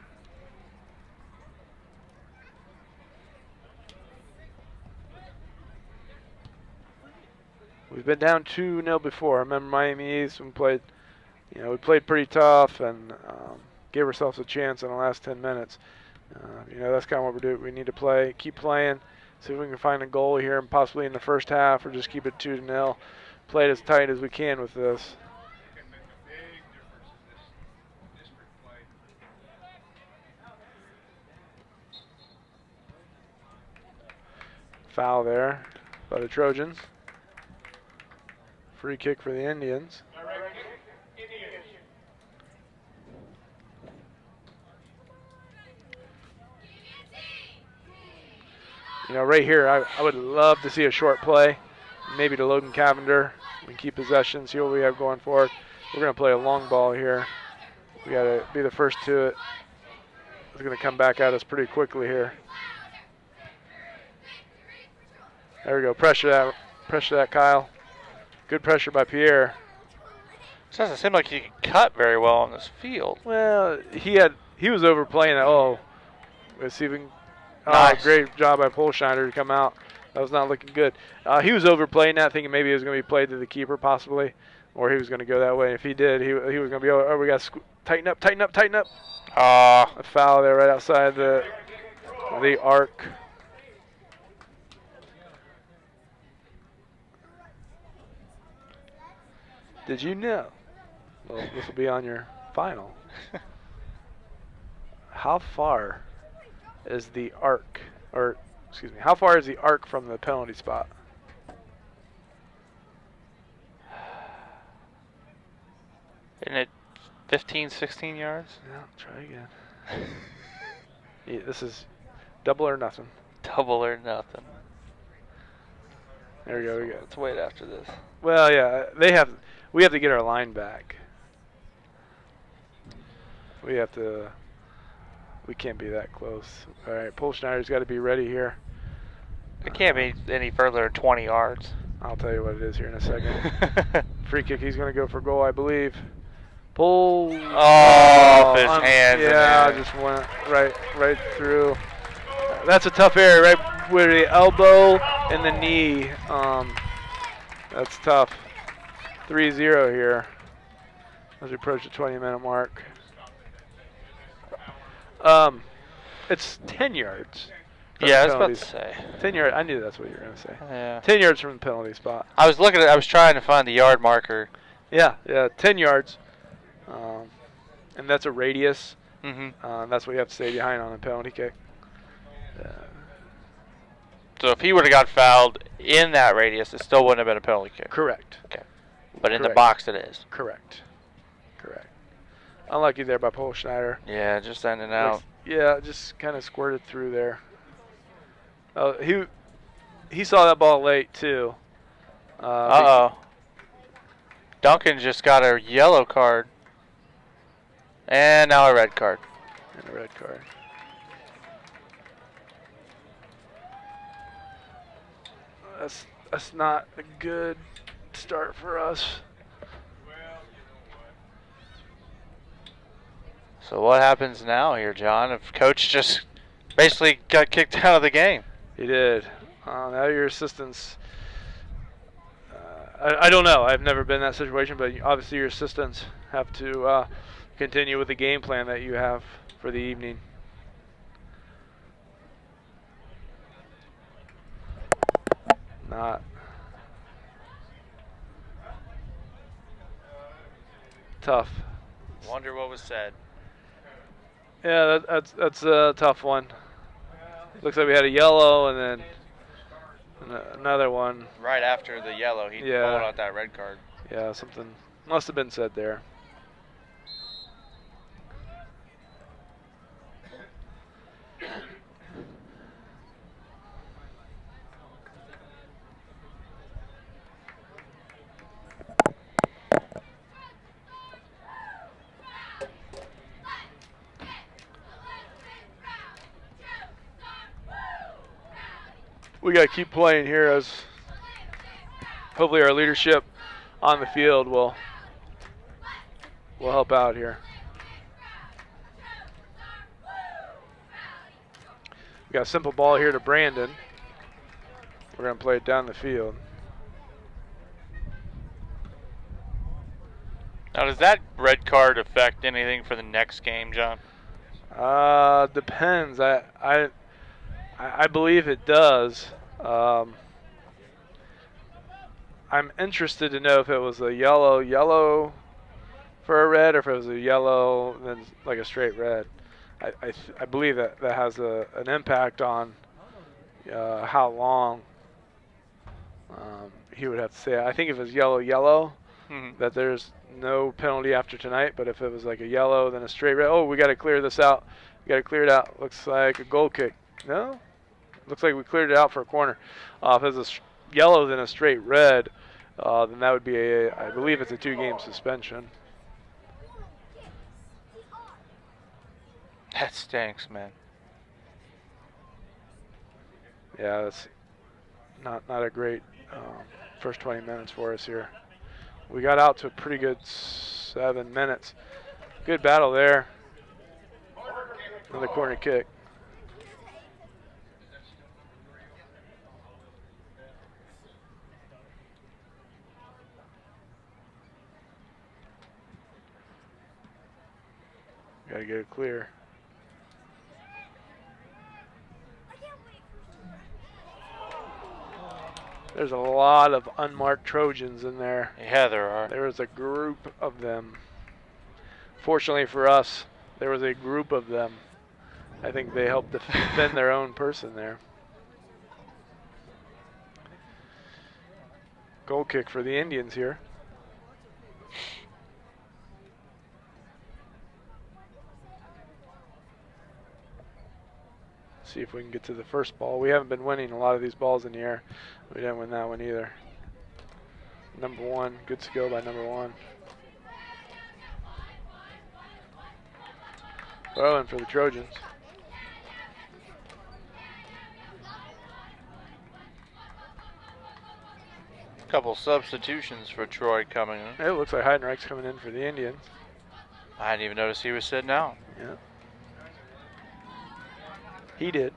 We've been down 2-0 before. I remember Miami East when we played pretty tough and gave ourselves a chance in the last 10 minutes. That's kind of what we're doing. We need to keep playing, see if we can find a goal here and possibly in the first half or just keep it 2-0. Play it as tight as we can with this. Foul there by the Trojans. Free kick for the Indians. Right here, I would love to see a short play, maybe to Logan Cavender. We can keep possession, see what we have going forward. We're going to play a long ball here. We got to be the first to it. It's going to come back at us pretty quickly here. There we go. Pressure that, Kyle. Good pressure by Pierre. It doesn't seem like he can cut very well on this field. Well, he was overplaying it. Oh, receiving. Nice. Great job by Polschneider to come out. That was not looking good. He was overplaying that, thinking maybe it was going to be played to the keeper possibly, or he was going to go that way. If he did, he was going to be. Oh, we got to tighten up. A foul there right outside the arc. Did you know? Well, this will be on your final. How far is the arc, or excuse me, how far is the arc from the penalty spot? Isn't it 15, 16 yards? Yeah, try again. Yeah, this is double or nothing. Double or nothing. There we go. Let's wait after this. Well, yeah, we have to get our line back. We can't be that close. All right, Paul Schneider's got to be ready here. It can't be any further than 20 yards. I'll tell you what it is here in a second. Free kick, he's going to go for goal, I believe. Pull. Oh, his hands. Yeah, just went right through. That's a tough area, right where the elbow and the knee. That's tough. 3-0 here as we approach the 20-minute mark. It's 10 yards. Yeah, I was about to say. 10 yards. I knew that's what you were going to say. Yeah. 10 yards from the penalty spot. I was looking at. I was trying to find the yard marker. Yeah, 10 yards. And that's a radius. Mm-hmm. That's what you have to stay behind on a penalty kick. So if he would have got fouled in that radius, it still wouldn't have been a penalty kick. Correct. Okay. But in the Correct. box, it is. Correct. Unlucky there by Paul Schneider. Yeah, just ending out. Yeah, just kind of squirted through there. He saw that ball late too. Uh-oh. Duncan just got a yellow card. And now a red card. And a red card. That's not a good start for us. So what happens now here, John? If coach just basically got kicked out of the game. He did. Now your assistants. I don't know. I've never been in that situation, but obviously your assistants have to continue with the game plan that you have for the evening. Not. Tough. Wonder what was said. Yeah, that's a tough one. Looks like we had a yellow and then another one. Right after the yellow, he pulled out that red card. Yeah, something must have been said there. We got to keep playing here as hopefully our leadership on the field will help out here. We got a simple ball here to Brandon. We're going to play it down the field. Now, does that red card affect anything for the next game, John? Depends. I believe it does. I'm interested to know if it was a yellow for a red, or if it was a yellow then like a straight red. I believe that has an impact on how long he would have to stay. I think if it was yellow, that there's no penalty after tonight. But if it was like a yellow then a straight red, oh, we got to clear this out. We got to clear it out. Looks like a goal kick. No. Looks like we cleared it out for a corner. If it's a yellow then a straight red, then that would be I believe it's a 2-game suspension. That stinks, man. Yeah, that's not a great first 20 minutes for us here. We got out to a pretty good 7 minutes. Good battle there. Another corner kick. Got to get it clear. There's a lot of unmarked Trojans in there. Yeah, there are. There was a group of them. Fortunately for us, there was a group of them. I think they helped defend their own person there. Goal kick for the Indians here. See if we can get to the first ball. We haven't been winning a lot of these balls in the air. We didn't win that one either. Number 1, good skill by number 1. Throwing for the Trojans. Couple substitutions for Troy coming in. It looks like Heidenreich's coming in for the Indians. I didn't even notice he was sitting out. Yeah. He did.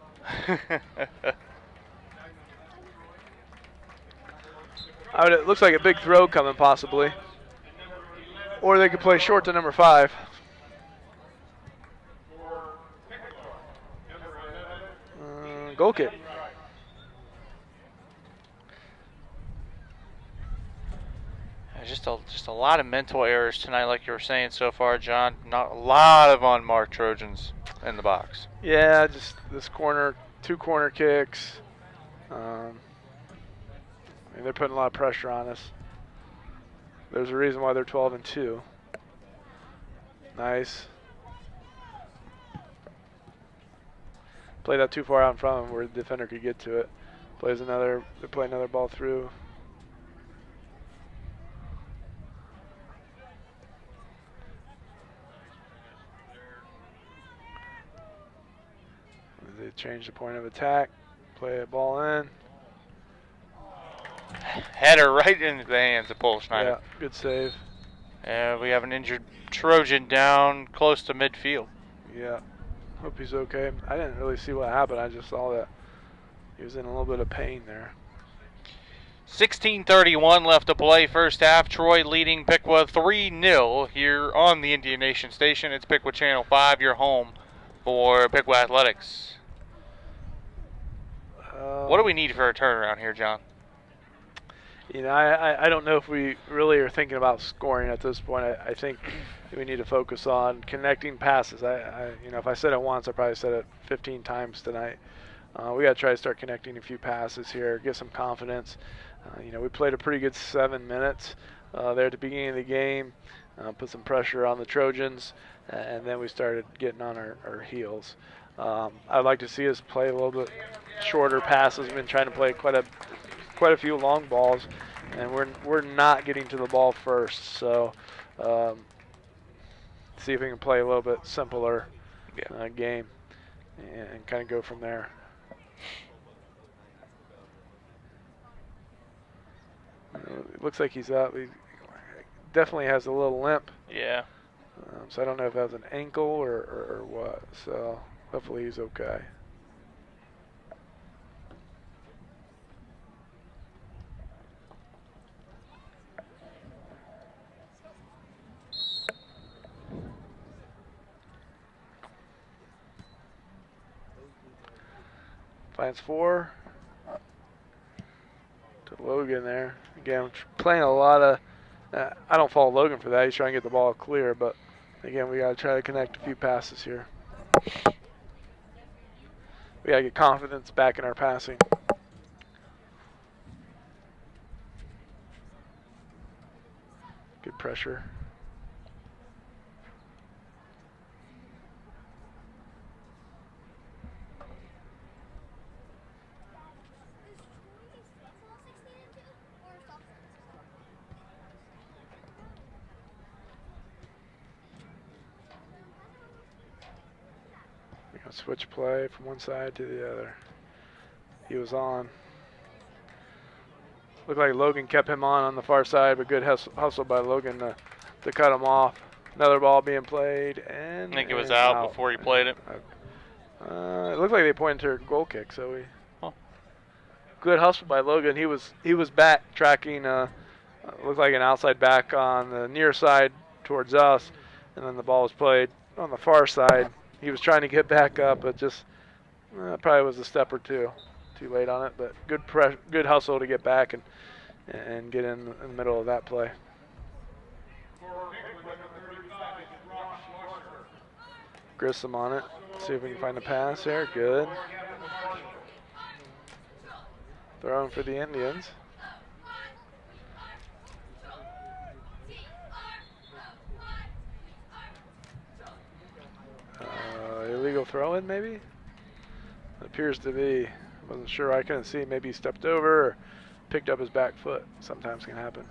It looks like a big throw coming possibly. Or they could play short to number 5. Goal kick. Just a lot of mental errors tonight, like you were saying so far, John. Not a lot of unmarked Trojans in the box. Yeah, just this corner, 2 corner kicks. They're putting a lot of pressure on us. There's a reason why they're 12-2. Nice. Play that too far out in front of him where the defender could get to it. They play another ball through. They change the point of attack. Play a ball in. Header right into the hands of Paul Schneider. Yeah, good save. And we have an injured Trojan down close to midfield. Yeah, hope he's okay. I didn't really see what happened. I just saw that he was in a little bit of pain there. 16:31 left to play first half. Troy leading Piqua 3-0 here on the Indian Nation Station. It's Piqua Channel 5, your home for Piqua Athletics. What do we need for a turnaround here, John? You know, I don't know if we really are thinking about scoring at this point. I think we need to focus on connecting passes. You know, if I said it once, I probably said it 15 times tonight. We got to try to start connecting a few passes here, get some confidence. You know, we played a pretty good 7 minutes there at the beginning of the game, put some pressure on the Trojans, and then we started getting on our heels. I'd like to see us play a little bit shorter passes. We've been trying to play quite a few long balls, and we're not getting to the ball first. So see if we can play a little bit simpler game and kind of go from there. It looks like he's out. He definitely has a little limp. Yeah. So I don't know if that was an ankle or what. So hopefully he's okay. Finds 4 to Logan there. Again, playing a lot of. I don't fault Logan for that. He's trying to get the ball clear, but again, we got to try to connect a few passes here. We got to get confidence back in our passing. Good pressure. Switch play from one side to the other. He was on. Looked like Logan kept him on the far side, but good hustle by Logan to cut him off. Another ball being played, and I think it was out before he played it. It looked like they pointed to a goal kick, so good hustle by Logan. He was back tracking. Looked like an outside back on the near side towards us, and then the ball was played on the far side. He was trying to get back up, but just probably was a step or two too late on it, but good hustle to get back and get in the middle of that play. Grissom on it. See if we can find a pass here. Good. Throwing for the Indians. Illegal throw-in, maybe? It appears to be. Wasn't sure. I couldn't see. Maybe he stepped over or picked up his back foot. Sometimes can happen.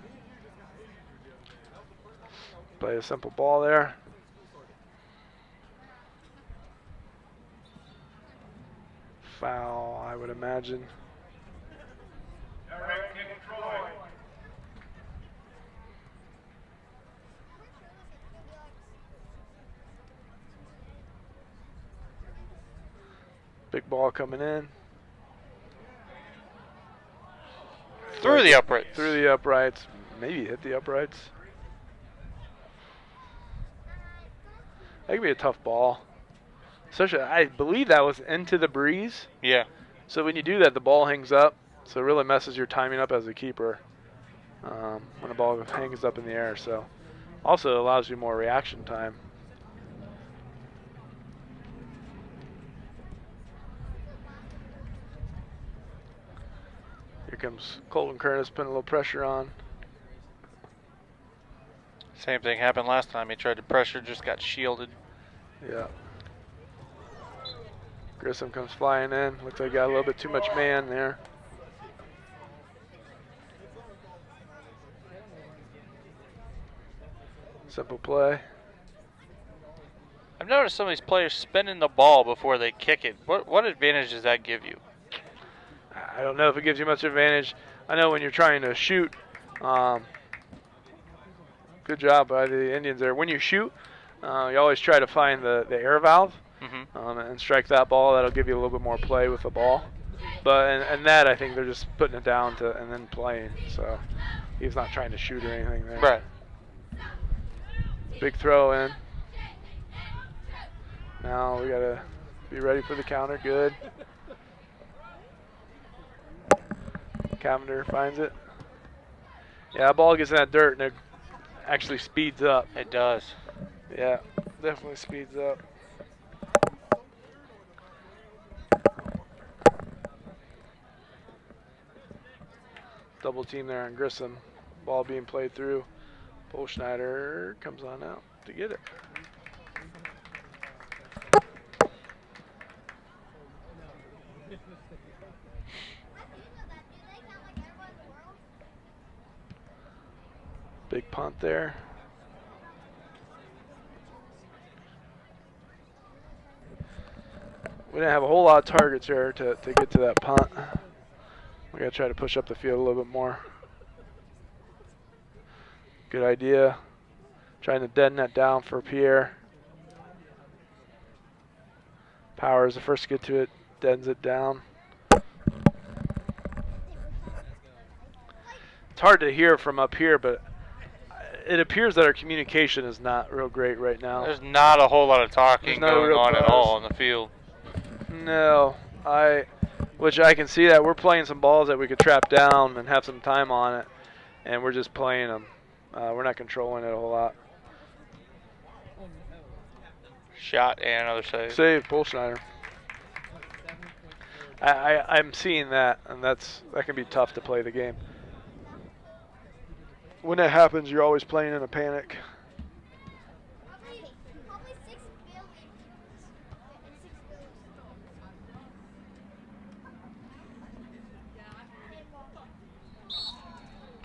Play a simple ball there. Foul, I would imagine. Big ball coming in. Through the uprights. Through the uprights. Maybe hit the uprights. That could be a tough ball. Especially, I believe that was into the breeze. Yeah. So when you do that, the ball hangs up. So it really messes your timing up as a keeper when the ball hangs up in the air. So also allows you more reaction time. Here comes Colton Curtis putting a little pressure on. Same thing happened last time. He tried to pressure, just got shielded. Yeah. Grissom comes flying in. Looks like he got a little bit too much man there. Simple play. I've noticed some of these players spinning the ball before they kick it. What advantage does that give you? I don't know if it gives you much advantage. I know when you're trying to shoot, good job by the Indians there. When you shoot, you always try to find the air valve and strike that ball. That'll give you a little bit more play with the ball. But and that, I think they're just putting it down to and then playing. So he's not trying to shoot or anything there. Right. Big throw in. Now we gotta be ready for the counter. Good. Cavender finds it. Yeah, that ball gets in that dirt and it actually speeds up. It does. Yeah, definitely speeds up. Double team there on Grissom. Ball being played through. Schneider comes on out to get it. Big punt there. We didn't have a whole lot of targets here to get to that punt. We gotta try to push up the field a little bit more. Good idea. Trying to deaden that down for Pierre. Power is the first to get to it, deadens it down. It's hard to hear from up here, but it appears that our communication is not real great right now. There's not a whole lot of talking going on at all on the field. No, which I can see that we're playing some balls that we could trap down and have some time on it, and we're just playing them. We're not controlling it a whole lot. Shot and another save. Save, Schneider. I'm seeing that, and that can be tough to play the game. When that happens, you're always playing in a panic.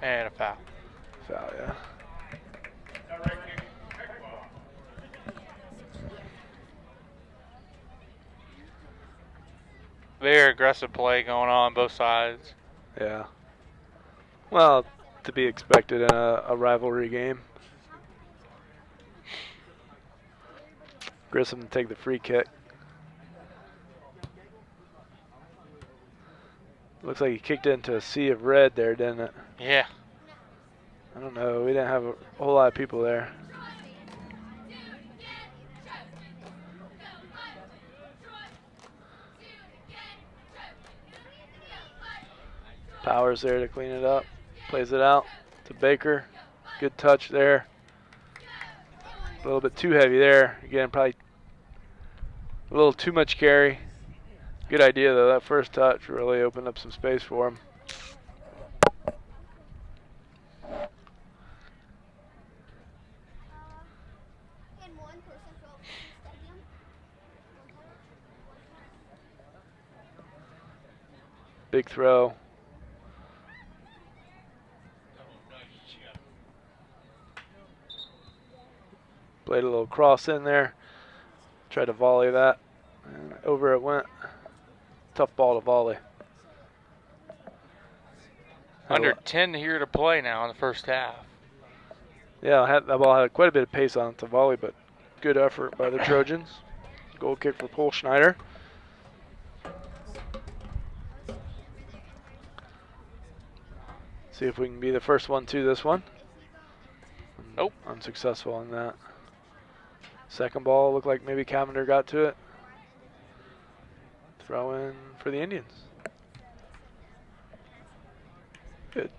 And a foul. Foul, yeah. Very aggressive play going on both sides. Yeah. Well, to be expected in a rivalry game. Grissom to take the free kick. Looks like he kicked it into a sea of red there, didn't it? Yeah. I don't know. We didn't have a whole lot of people there. Powers there to clean it up. Plays it out to Baker. Good touch there. A little bit too heavy there. Again, probably a little too much carry. Good idea, though. That first touch really opened up some space for him. Big throw. Played a little cross in there. Tried to volley that. And over it went. Tough ball to volley. Under 10 here to play now in the first half. Yeah, that ball had quite a bit of pace on it to volley, but good effort by the Trojans. Goal kick for Paul Schneider. See if we can be the first one to this one. Nope. Unsuccessful on that. Second ball looked like maybe Cavender got to it. Throw in for the Indians. Good.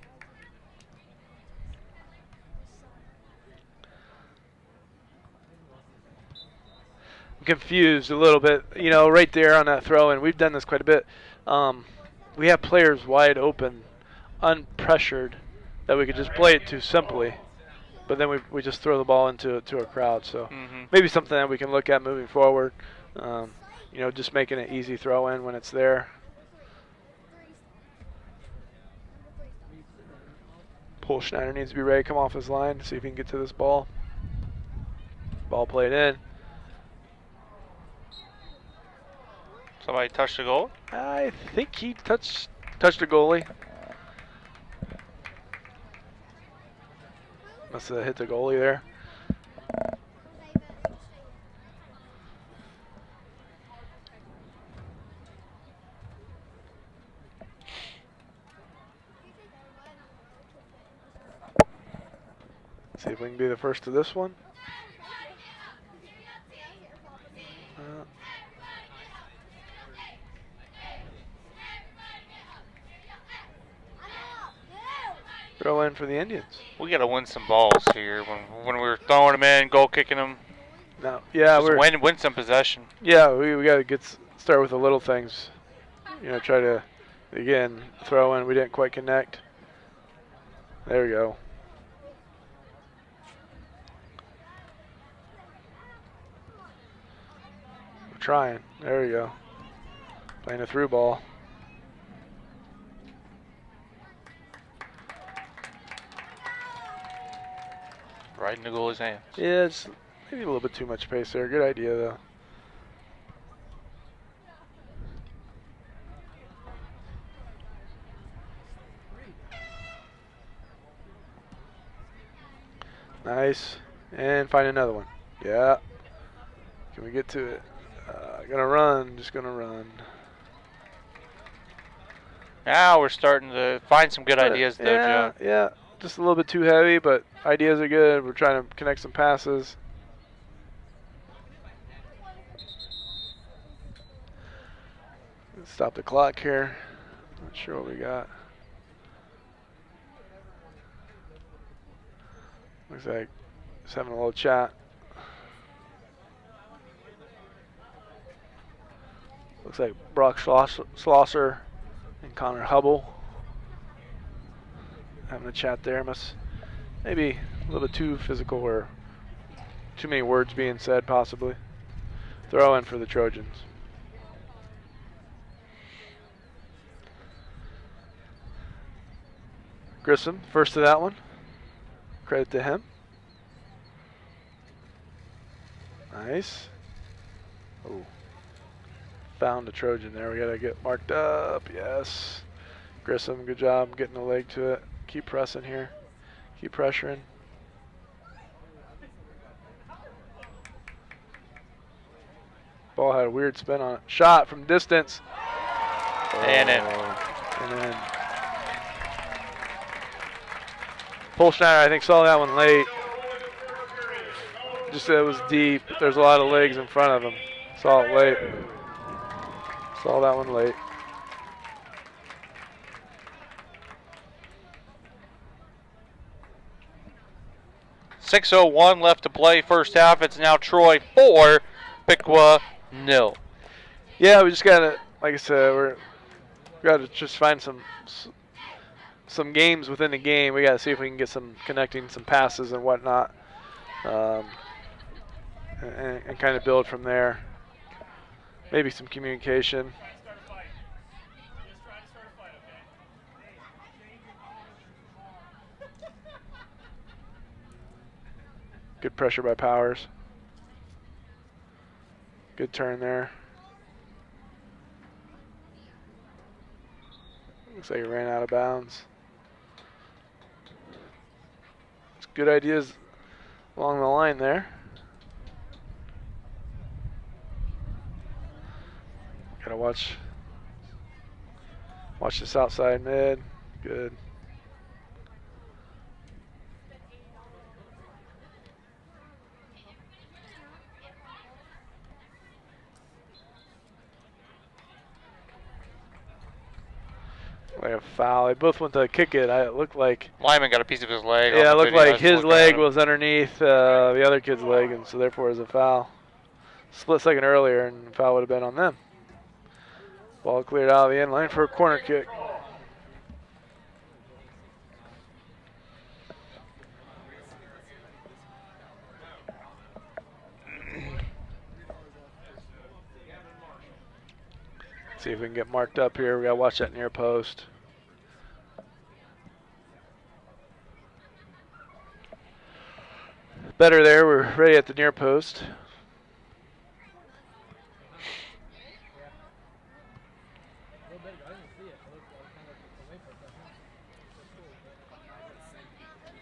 I'm confused a little bit, you know, right there on that throw, and we've done this quite a bit. We have players wide open, unpressured, that we could just play it too simply, but then we just throw the ball into a crowd. So maybe something that we can look at moving forward. You know, just making an easy throw in when it's there. Paul Schneider needs to be ready to come off his line, see if he can get to this ball. Ball played in. Somebody touched the goal? I think he touched the goalie. Must have hit the goalie there. See if we can be the first to this one. Throw in for the Indians. We got to win some balls here when we're throwing them in, goal kicking them. No, yeah, just win some possession. Yeah, we got to start with the little things. You know, try to again throw in. We didn't quite connect. There we go. We're trying. There we go. Playing a through ball. Right in the goalie's hands. Yeah, it's maybe a little bit too much pace there. Good idea, though. Nice. And find another one. Yeah. Can we get to it? Gonna run. Just gonna run. Now we're starting to find some good ideas, though, Joe. Yeah. Just a little bit too heavy, but ideas are good. We're trying to connect some passes. Let's stop the clock here. Not sure what we got. Looks like just having a little chat. Looks like Brock Schlosser and Connor Hubble having a chat there. Maybe a little bit too physical or too many words being said, possibly. Throw in for the Trojans. Grissom, first to that one. Credit to him. Nice. Oh. Found the Trojan there. We got to get marked up. Yes. Grissom, good job getting the leg to it. Keep pressing here. Keep pressuring. Ball had a weird spin on it. Shot from distance. And in. And in. Paul Schneider, I think, saw that one late. Just that it was deep. There's a lot of legs in front of him. Saw it late. Saw that one late. 6:01 left to play first half. It's now Troy 4, Piqua 0. Yeah, we just gotta, like I said, we gotta just find some games within the game. We gotta see if we can get some connecting, some passes and whatnot, and kind of build from there. Maybe some communication. Good pressure by Powers. Good turn there. Looks like he ran out of bounds. It's good ideas along the line there. Gotta watch this outside mid. Good. Like a foul. They both went to kick it. It looked like Lyman got a piece of his leg. yeah, it looked like his leg was underneath the other kid's leg, and so therefore it was a foul. Split second earlier, and the foul would have been on them. Ball cleared out of the end line for a corner kick. See if we can get marked up here. We gotta watch that near post. Better there. We're ready at the near post.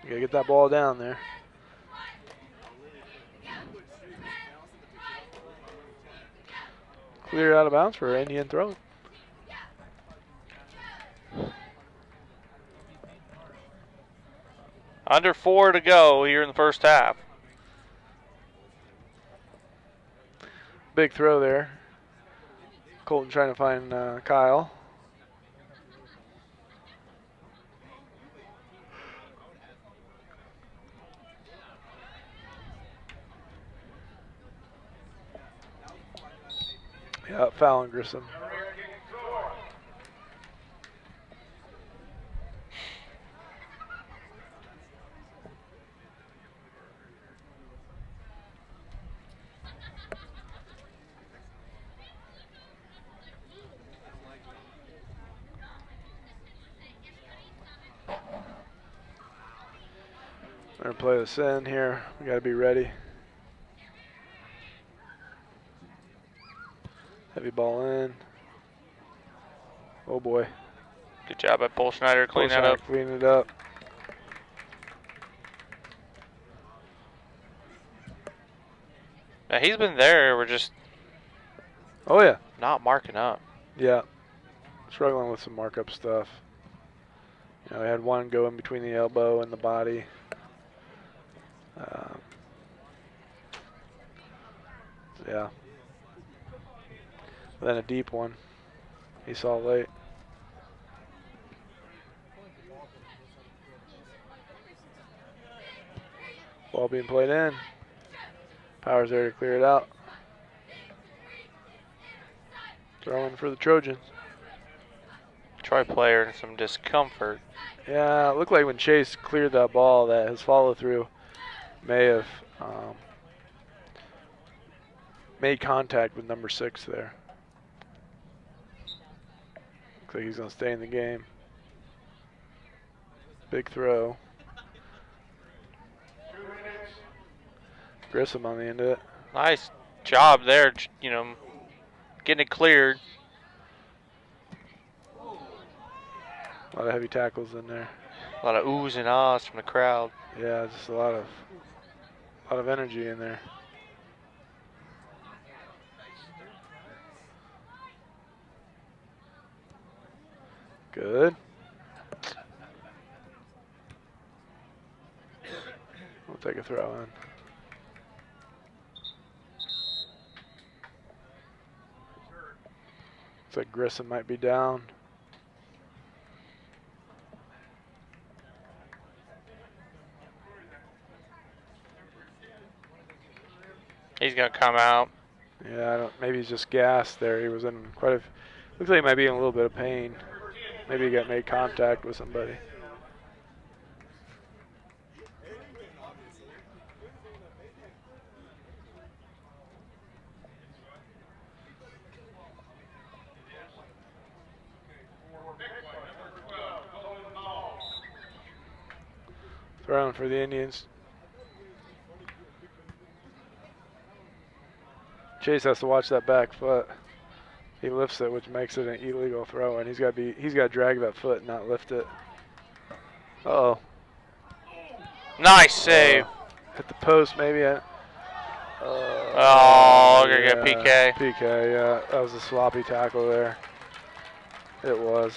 You gotta get that ball down there. Clear out of bounds for Indian throw. Under 4 to go here in the first half. Big throw there. Colton trying to find Kyle. Yeah, foul on Grissom. We're gonna play this in here. We gotta be ready. Heavy ball in. Oh boy. Good job by Paul Schneider cleaning that up. Cleaning it up. Now he's been there. We're just Oh yeah. not marking up. Yeah. Struggling with some markup stuff. You know, we had one go in between the elbow and the body. Yeah. Then a deep one. He saw late. Ball being played in. Powers there to clear it out. Throwing for the Trojans. Troy player in some discomfort. Yeah, it looked like when Chase cleared that ball that his follow through may have made contact with number 6 there. Looks like he's going to stay in the game. Big throw. Grissom on the end of it. Nice job there, you know, getting it cleared. A lot of heavy tackles in there. A lot of oohs and ahs from the crowd. Yeah, just a lot of energy in there. Good. We'll take a throw in. Looks like Grissom might be down. he's going to come out. Yeah, maybe he's just gassed there. He was in looks like he might be in a little bit of pain. Maybe he made contact with somebody. Throwing for the Indians. Chase has to watch that back foot. He lifts it, which makes it an illegal throw, and he's got to drag that foot and not lift it. Uh-oh. Nice save. Hit the post, maybe. We're going to get PK. PK, yeah. That was a sloppy tackle there. It was.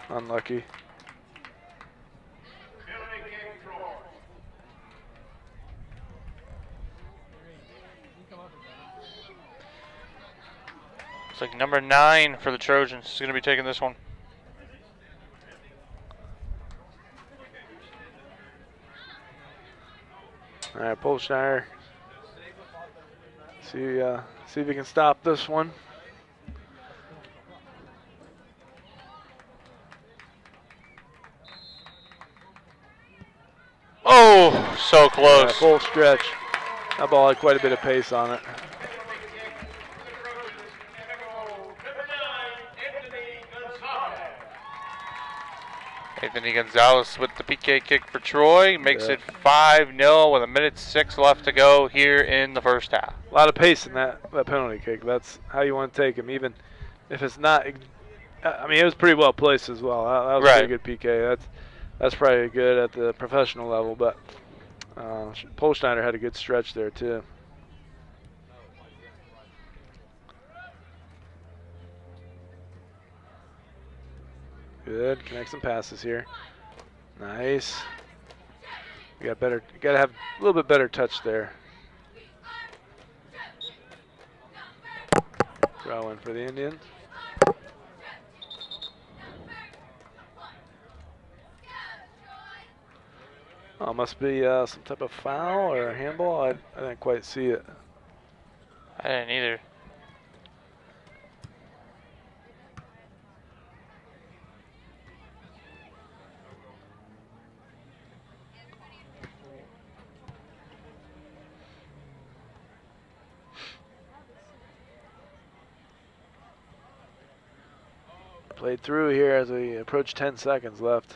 Unlucky. It's like number 9 for the Trojans is going to be taking this one. All right, Polschneider. See if he can stop this one. Oh, so close. Yeah, full stretch. That ball had quite a bit of pace on it. Anthony Gonzalez with the PK kick for Troy. Makes it 5-0 with 1:06 left to go here in the first half. A lot of pace in that penalty kick. That's how you want to take him, even if it's not. I mean, it was pretty well placed as well. That was right. a pretty good PK. That's probably good at the professional level, but Polschneider had a good stretch there too. Good, connect some passes here. Nice. You got to have a little bit better touch there. Throw in for the Indians. Oh, must be some type of foul or a handball. I didn't quite see it. I didn't either. Played through here as we approach 10 seconds left.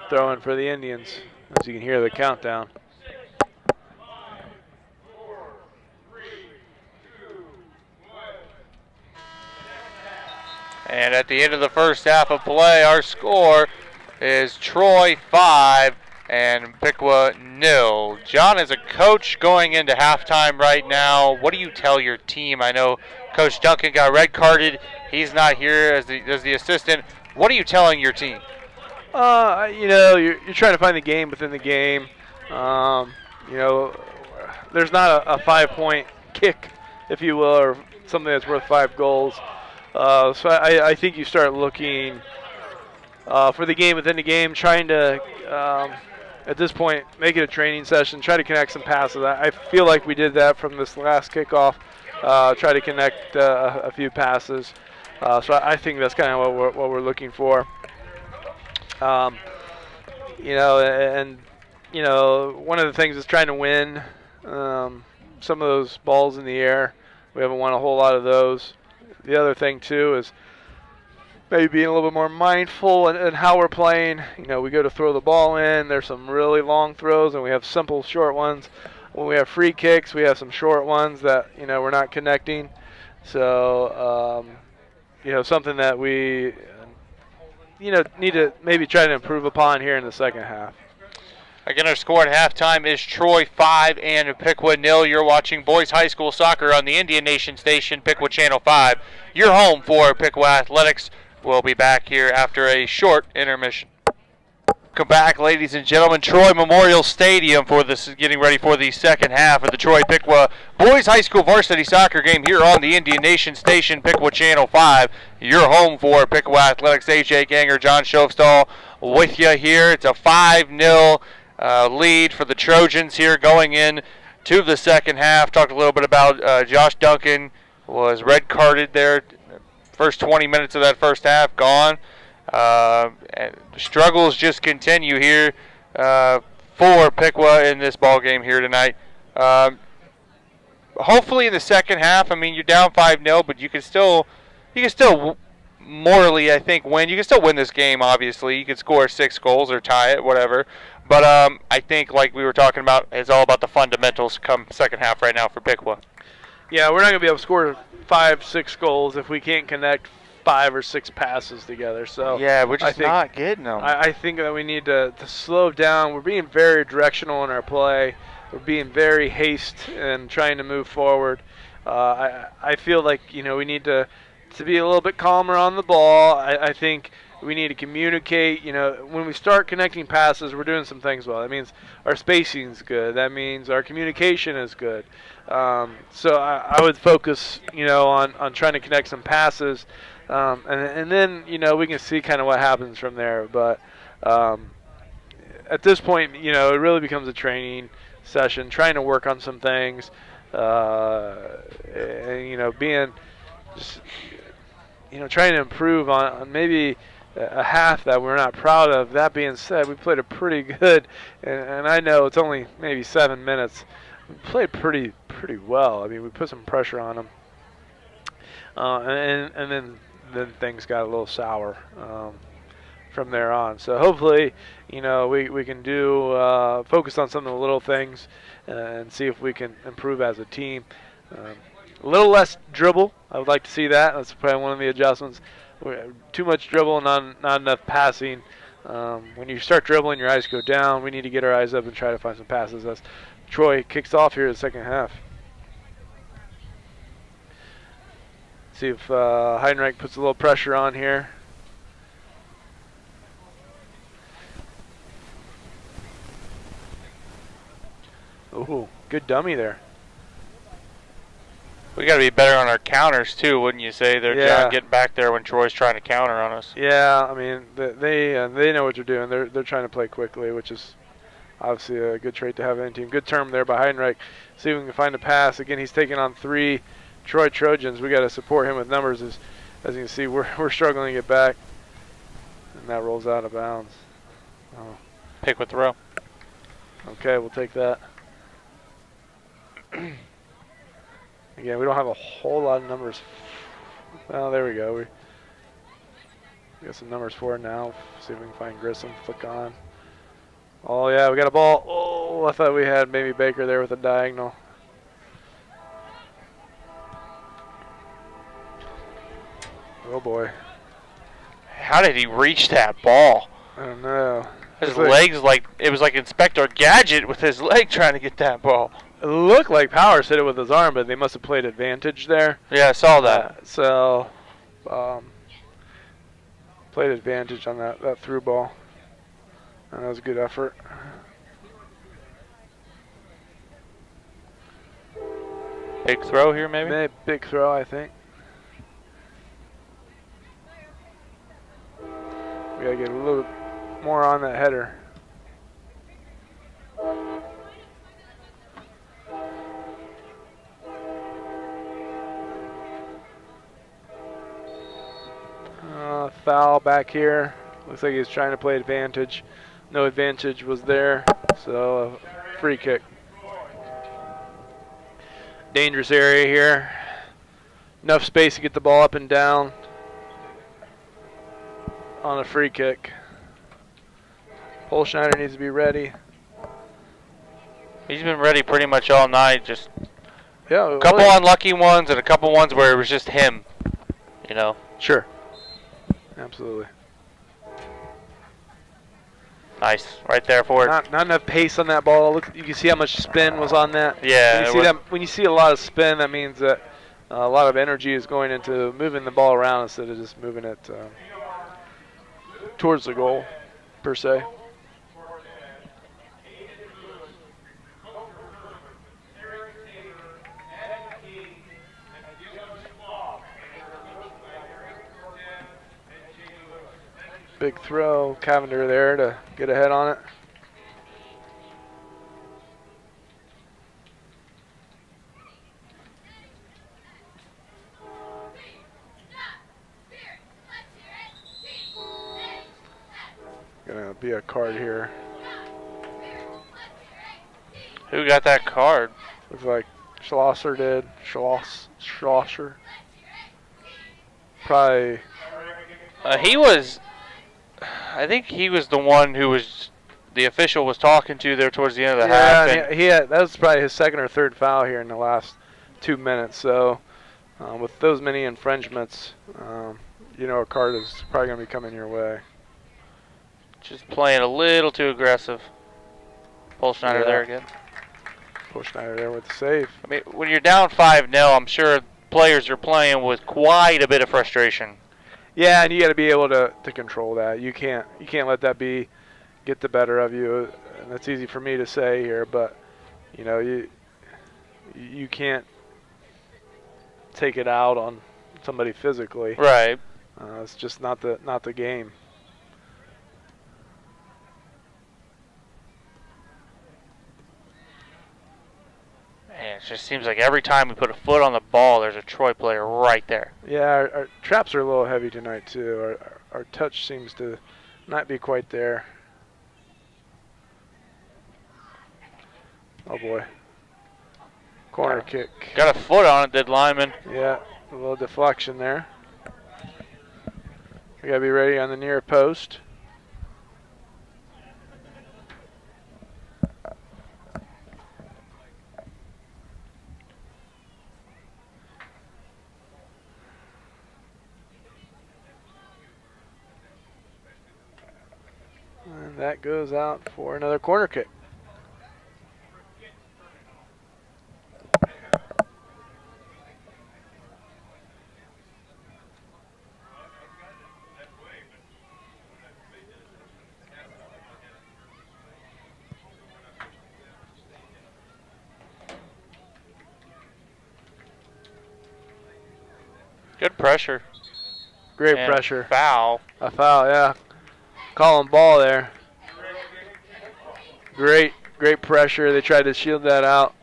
Throwing for the Indians, as you can hear the countdown. And at the end of the first half of play, our score is Troy 5 and Piqua 0. John, as a coach going into halftime right now, what do you tell your team? I know Coach Duncan got red carded. He's not here as the assistant. What are you telling your team? You know, you're trying to find the game within the game. You know, there's not a 5-point kick, if you will, or something that's worth 5 goals. So I think you start looking for the game within the game, trying to, at this point, make it a training session, try to connect some passes. I feel like we did that from this last kickoff, try to connect a few passes. So I think that's kind of what we're looking for. You know, and you know, one of the things is trying to win some of those balls in the air. We haven't won a whole lot of those. The other thing too is maybe being a little bit more mindful in how we're playing. You know, we go to throw the ball in. There's some really long throws, and we have simple short ones. When we have free kicks, we have some short ones that, you know, we're not connecting. So, you know, something that we, you know, need to maybe try to improve upon here in the second half. Again, our score at halftime is Troy 5 and Piqua 0. You're watching boys high school soccer on the Indian Nation station, Piqua Channel 5. You're home for Piqua Athletics. We'll be back here after a short intermission. Welcome back, ladies and gentlemen. Troy Memorial Stadium for this, getting ready for the second half of the Troy Piqua boys high school varsity soccer game here on the Indian Nation station, Piqua Channel 5. You're home for Piqua Athletics. AJ Ganger, John Shofstall with you here. It's a 5-0 lead for the Trojans here going in to the second half. Talked a little bit about Josh Duncan was red carded there. First 20 minutes of that first half gone. And struggles just continue here for Piqua in this ball game here tonight. Hopefully in the second half, I mean, you're down 5-0, but you can still morally, I think, win. You can still win this game, obviously. You can score 6 goals or tie it, whatever. But I think, like we were talking about, it's all about the fundamentals come second half right now for Piqua. Yeah, we're not going to be able to score 5-6 goals if we can't connect 5 or 6 passes together. So yeah, we're just not getting them. I think that we need to slow down. We're being very directional in our play. We're being very haste and trying to move forward. I feel like we need to be a little bit calmer on the ball. I think we need to communicate. When we start connecting passes, we're doing some things well. That means our spacing's good. That means our communication is good. So I would focus, on trying to connect some passes, and then we can see kind of what happens from there. But at this point, it really becomes a training session, trying to work on some things, and being just trying to improve on maybe a half that we're not proud of. That being said, we played a pretty good, and I know it's only maybe 7 minutes. We played pretty well. I mean, we put some pressure on them, and then things got a little sour from there on. So hopefully, we can focus on some of the little things and see if we can improve as a team. A little less dribble. I would like to see that. That's probably one of the adjustments. Too much dribble, not enough passing. When you start dribbling, your eyes go down. We need to get our eyes up and try to find some passes. As Troy kicks off here in the second half. See if Heidenreich puts a little pressure on here. Ooh, good dummy there. We got to be better on our counters too, wouldn't you say? They're not getting back there when Troy's trying to counter on us. Yeah, I mean they know what they're doing. They're trying to play quickly, which is obviously a good trait to have in any team. Good term there by Heidenreich. See if we can find a pass. Again, he's taking on 3 Troy Trojans. We got to support him with numbers. As you can see, we're struggling to get back, and that rolls out of bounds. Oh. Pick with throw. Okay, we'll take that. Again, we don't have a whole lot of numbers. Well, there we go. We got some numbers for it now. See if we can find Grissom. Flick on. Oh, yeah, we got a ball. Oh, I thought we had maybe Baker there with a diagonal. Oh, boy. How did he reach that ball? I don't know. His legs, it was like Inspector Gadget with his leg trying to get that ball. It looked like Powers hit it with his arm, but they must have played advantage there. Yeah, I saw that. Played advantage on that through ball. And that was a good effort. Big throw here, maybe? Big throw, I think. We gotta get a little bit more on that header. Foul back here. Looks like he's trying to play advantage. No advantage was there, so free kick. Dangerous area here. Enough space to get the ball up and down on a free kick. Polschneider needs to be ready. He's been ready pretty much all night. Just a couple unlucky ones and a couple ones where it was just him. Sure. Absolutely. Nice, right there for it. Not enough pace on that ball. Look, you can see how much spin was on that. Yeah. When you see a lot of spin, that means that a lot of energy is going into moving the ball around instead of just moving it towards the goal, per se. Big throw, Cavender there to get ahead on it. be a card here. Who got that card? Looks like Schlosser did. Schlosser. Probably. He was. I think he was the one who was. The official was talking to there towards the end of the half. Yeah, he had, that was probably his second or third foul here in the last 2 minutes. So, with those many infringements, you know, a card is probably going to be coming your way. Just playing a little too aggressive. Paul Schneider there again. Paul Schneider there with the save. I mean, when you're down 5-0, I'm sure players are playing with quite a bit of frustration. Yeah, and you got to be able to control that. You can't let that get the better of you. And that's easy for me to say here, but you know, you can't take it out on somebody physically. Right. It's just not the game. Man, it just seems like every time we put a foot on the ball, there's a Troy player right there. Yeah, our traps are a little heavy tonight too. Our touch seems to not be quite there. Oh boy. Corner kick. Got a foot on it, did Lyman. Yeah, a little deflection there. We gotta be ready on the near post. And that goes out for another corner kick. Good pressure. Great And pressure. Foul. A foul, yeah. Calling ball there. Great pressure. They tried to shield that out.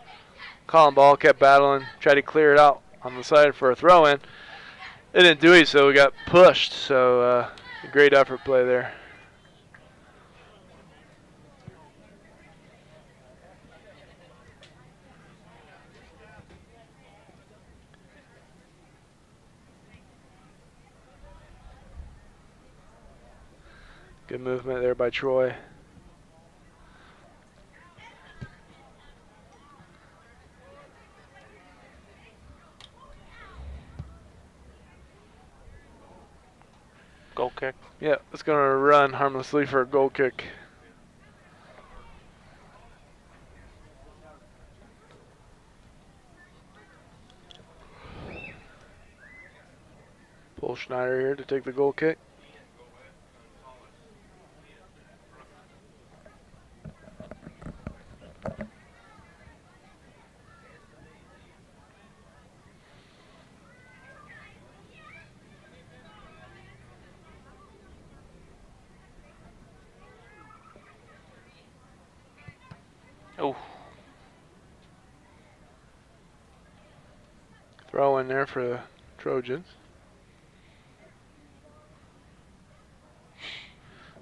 Calling ball, kept battling, tried to clear it out on the side for a throw-in. It didn't do it, so we got pushed. So great effort play there. Good movement there by Troy. Goal kick. Yeah, it's going to run harmlessly for a goal kick. Paul Schneider here to take the goal kick. Oh. Throw in there for the Trojans.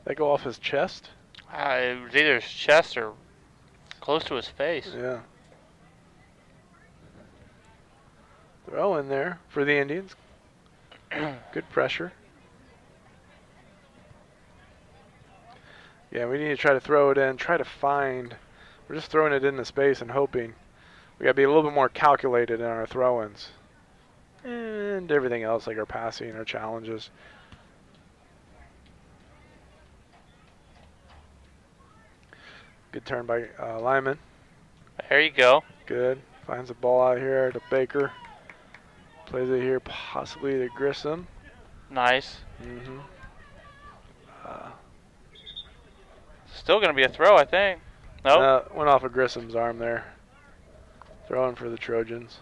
They go off his chest. It was either his chest or close to his face. Yeah. Throw in there for the Indians. Good pressure. Yeah, we need to try to throw it in, try to find. We're just throwing it into space and hoping. We got to be a little bit more calculated in our throw-ins. And everything else, like our passing, our challenges. Good turn by Lyman. There you go. Good. Finds the ball out here to Baker. Plays it here possibly to Grissom. Nice. Mm-hmm. Still going to be a throw, I think. Nope. Went off of Grissom's arm there. Throwing for the Trojans.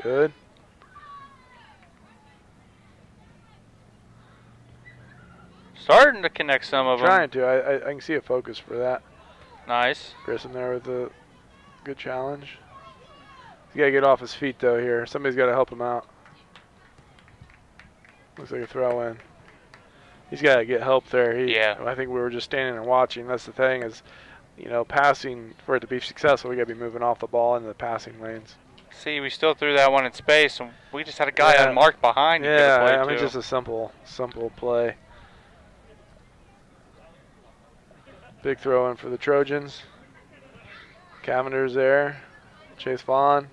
Good. Starting to connect some of them. Trying to. I can see a focus for that. Nice. Grissom there with a good challenge. He's got to get off his feet, though, here. Somebody's got to help him out. Looks like a throw in. He's got to get help there. Yeah. I think we were just standing and watching. That's the thing is, you know, passing, for it to be successful, we got to be moving off the ball into the passing lanes. See, we still threw that one in space, and we just had a guy unmarked behind. Yeah, I mean, just a simple play. Big throw in for the Trojans. Cavender's there. Chase Vaughn.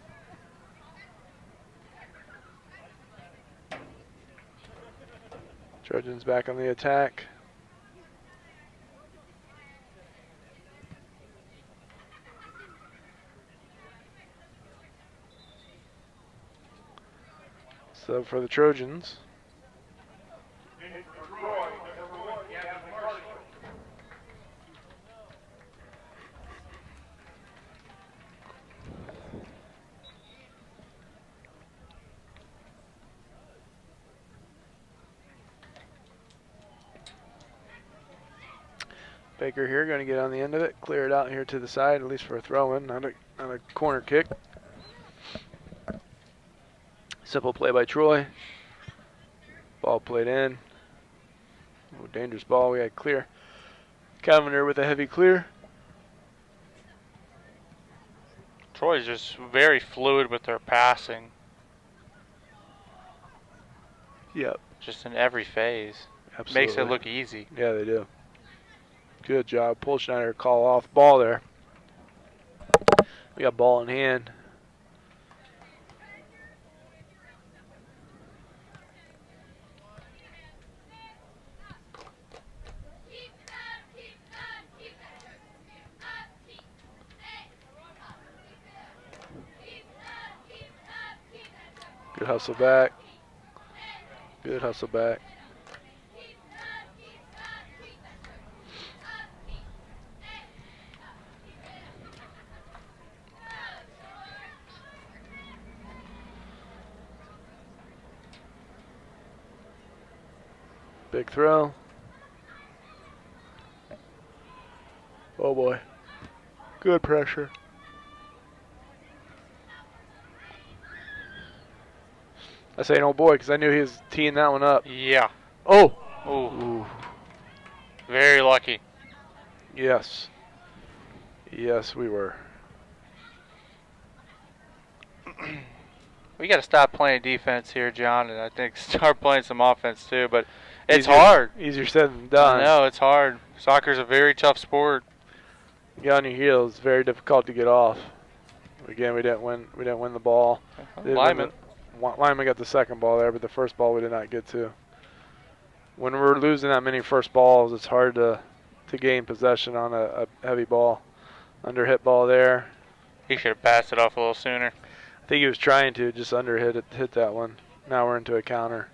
Trojans back on the attack. So for the Trojans. Baker here going to get on the end of it, clear it out here to the side, at least for a throw-in, not a corner kick. Simple play by Troy. Ball played in. Oh, dangerous ball. We had clear. Cavender with a heavy clear. Troy's just very fluid with their passing. Yep. Just in every phase. Absolutely. Makes it look easy. Yeah, they do. Good job. Schneider call off ball there. We got ball in hand. Good hustle back. Good hustle back. Big throw. Oh boy. Good pressure. I say oh boy because I knew he was teeing that one up. Yeah. Oh. Ooh. Very lucky. Yes. Yes, we were. We got to stop playing defense here, John, and I think start playing some offense too. But it's hard. Easier said than done. I know it's hard. Soccer's a very tough sport. Get on your heels. It's very difficult to get off. Again, we didn't win. We didn't win the ball. Lyman got the second ball there, but the first ball we did not get to. When we're losing that many first balls, it's hard to gain possession on a heavy ball. Under hit ball there. He should have passed it off a little sooner. I think he was trying to just under hit that one. Now we're into a counter.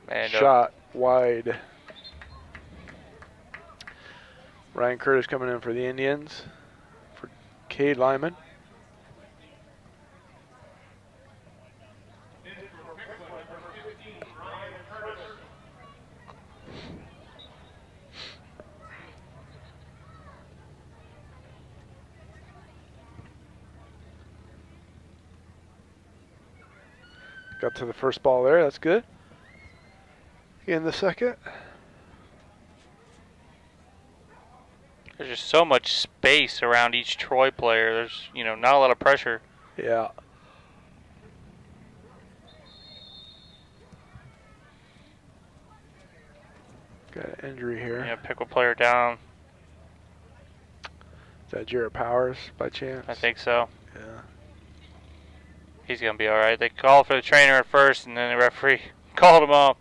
Man, shot wide. Ryan Curtis coming in for the Indians for Cade Lyman. Got to the first ball there, that's good. In the second. There's just so much space around each Troy player. There's, not a lot of pressure. Yeah. Got an injury here. Yeah, Piqua player down. Is that Jarrett Powers by chance? I think so. Yeah. He's going to be all right. They called for the trainer at first, and then the referee called him off.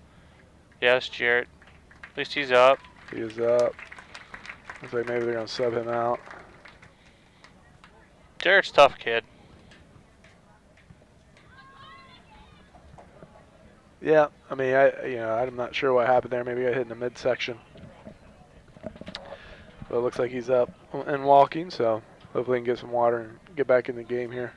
Yes, Jarrett. At least he's up. He is up. Looks like maybe they're going to sub him out. Jarrett's a tough kid. Yeah, I mean, I'm not sure what happened there. Maybe I got hit in the midsection. But it looks like he's up and walking, so Hopefully, we can get some water and get back in the game here.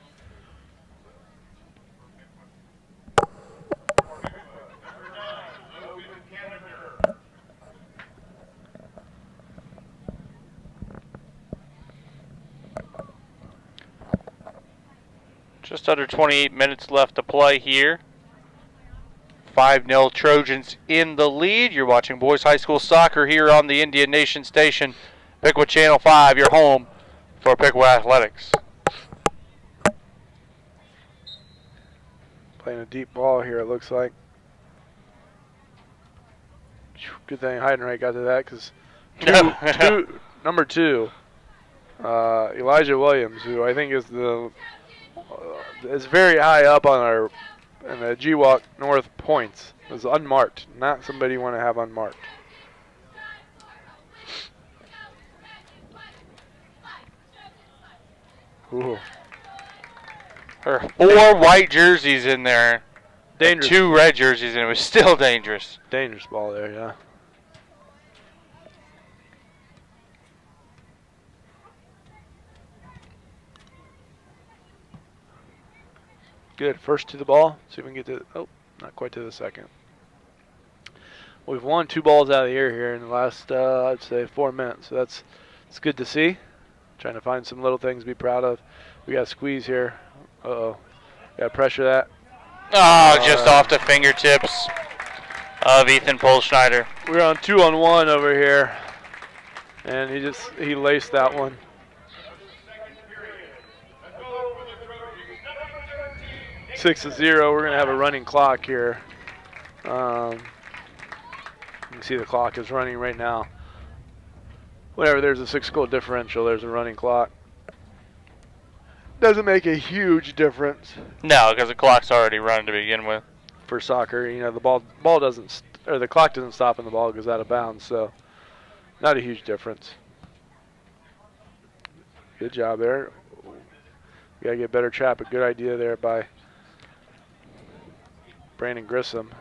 Just under 28 minutes left to play here. 5-0 Trojans in the lead. You're watching boys high school soccer here on the Indian Nation station. Piqua Channel 5, your home for Piqua Athletics. Playing a deep ball here, it looks like. Good thing Heidenreich got to that because number 2, Elijah Williams, who I think is is very high up on our in the G-Walk North points, is unmarked. Not somebody you want to have unmarked. Ooh. There are 4 white jerseys in there. Dangerous. 2 red jerseys, and it was still dangerous. Dangerous ball there, yeah. Good. First to the ball. See if we can get to. Oh, not quite to the second. We've won 2 balls out of the air here in the last, I'd say, 4 minutes. So it's good to see. Trying to find some little things to be proud of. We got a squeeze here. Uh-oh. Got to pressure that. Oh, just off the fingertips of Ethan Polschneider. We're on 2-on-1 over here, and he laced that one. 6-0. We're gonna have a running clock here. You can see the clock is running right now. Whenever there's a 6-goal differential, there's a running clock. Doesn't make a huge difference. No, because the clock's already run to begin with. For soccer, you know, the ball doesn't, or the clock doesn't stop and the ball goes out of bounds, so not a huge difference. Good job there. We gotta get better trap. A good idea there by Brandon Grissom.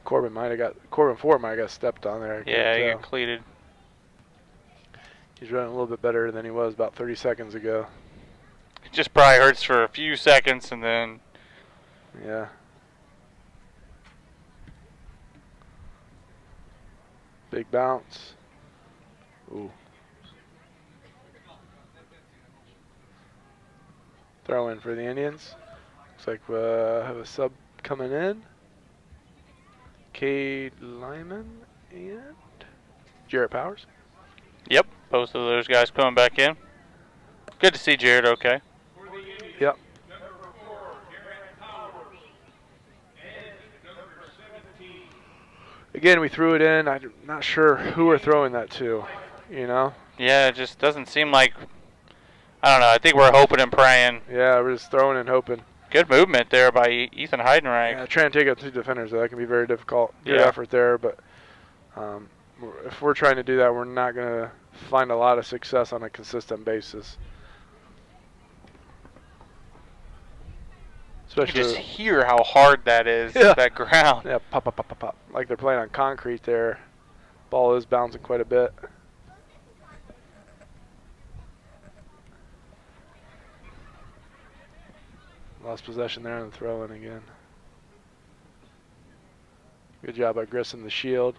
Corbin Ford might have got stepped on there. Yeah, he got cleated. He's running a little bit better than he was about 30 seconds ago. It just probably hurts for a few seconds and then. Yeah. Big bounce. Ooh. Throw in for the Indians. Looks like we have a sub coming in. Cade Lyman and Jarrett Powers. Yep, both of those guys coming back in. Good to see Jarrett okay. Yep. Again, we threw it in. I'm not sure who we're throwing that to, you know? Yeah, it just doesn't seem like, I don't know, I think we're hoping and praying. Yeah, we're just throwing and hoping. Good movement there by Ethan Heidenreich. Yeah, trying to take out 2 defenders, that can be very difficult. Good effort there, but if we're trying to do that, we're not going to find a lot of success on a consistent basis. Especially you just hear how hard that is, that ground. Yeah, pop, pop, pop, pop, pop. Like they're playing on concrete there. Ball is bouncing quite a bit. Lost possession there and the throw in again. Good job by Grissom, the shield.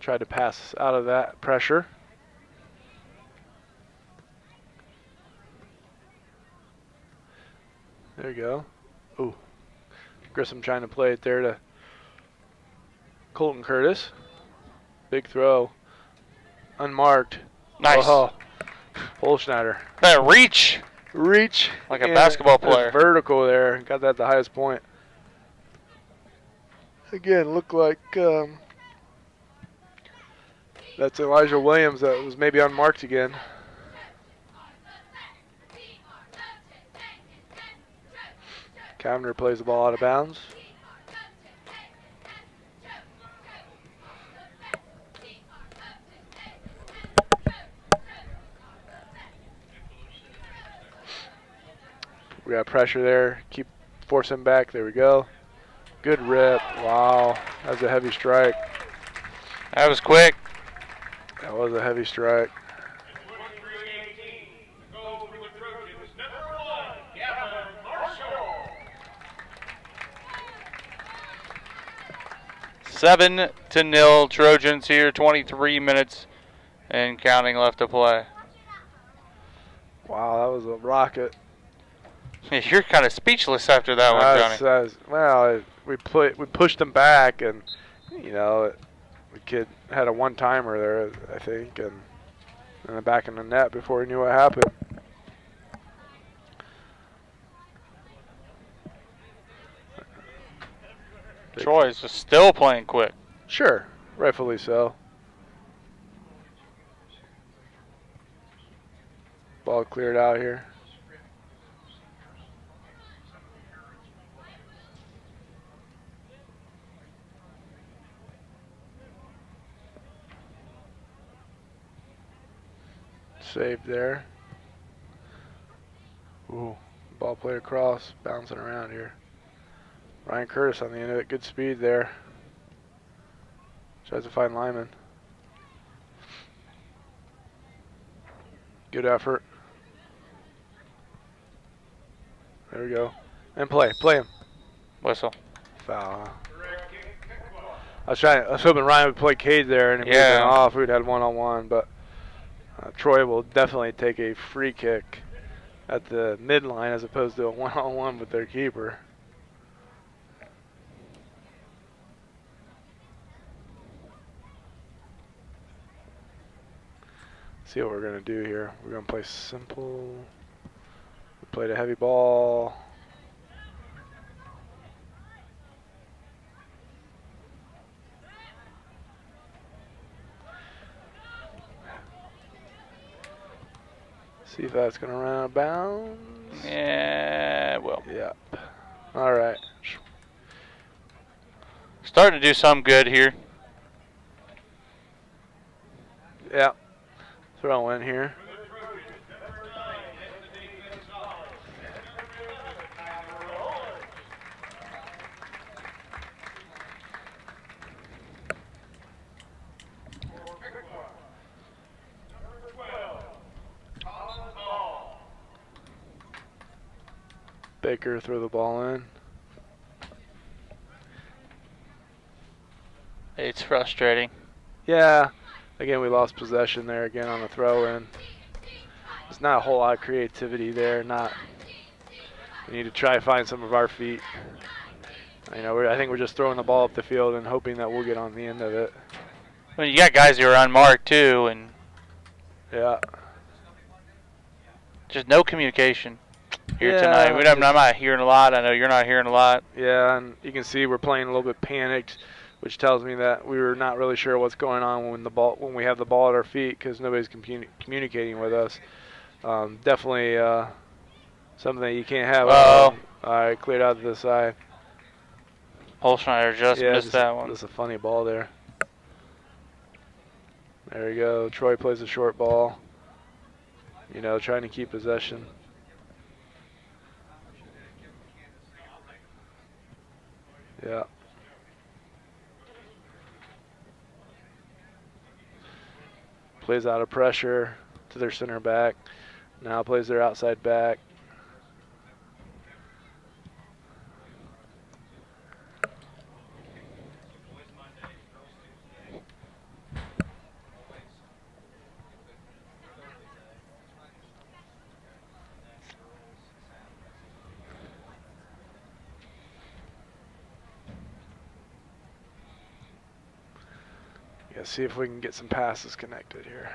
Tried to pass out of that pressure. There you go. Ooh. Grissom trying to play it there to Colton Curtis. Big throw. Unmarked. Nice. Oh, Polschneider. That reach. Reach. Like a basketball player. Vertical there. Got that at the highest point. Again, looked like that's Elijah Williams that was maybe unmarked again. Cavender plays the ball out of bounds. We got pressure there. Keep forcing back. There we go. Good rip. Wow. That was a heavy strike. That was quick. That was a heavy strike. 7-0 Trojans here. 23 minutes and counting left to play. Wow, that was a rocket. You're kind of speechless after that one, Johnny. Well, we pushed them back, and you know, the kid had a one-timer there, I think, and in the back of the net before he knew what happened. Troy's just still playing quick. Sure, rightfully so. Ball cleared out here. Saved there. Ooh, ball played across, bouncing around here. Ryan Curtis on the end of it, good speed there. Tries to find Lyman. Good effort. There we go. And play him. Whistle. Foul. I was hoping Ryan would play Cade there and it would have been off. We'd had one-on-one, but Troy will definitely take a free kick at the midline as opposed to a one-on-one with their keeper. See what we're going to do here. We're going to play simple. We played a heavy ball. See if that's going to run out of bounds. Yeah, well. Yep. All right. Starting to do some good here. Yep. Throw in here. Baker throw the ball in. It's frustrating. Yeah. Again, we lost possession there again on the throw-in. There's not a whole lot of creativity there. We need to try to find some of our feet. You know, I think we're just throwing the ball up the field and hoping that we'll get on the end of it. I mean, you got guys who are unmarked too, and yeah, just no communication here tonight. I'm not hearing a lot. I know you're not hearing a lot. Yeah, and you can see we're playing a little bit panicked, which tells me that we were not really sure what's going on when we have the ball at our feet because nobody's communicating with us. Definitely something that you can't have. All right, cleared out to the side. Holschneider just missed that one. That's a funny ball there. There we go. Troy plays a short ball. You know, trying to keep possession. Yeah. Plays out of pressure to their center back. Now plays their outside back. Yeah, see if we can get some passes connected here.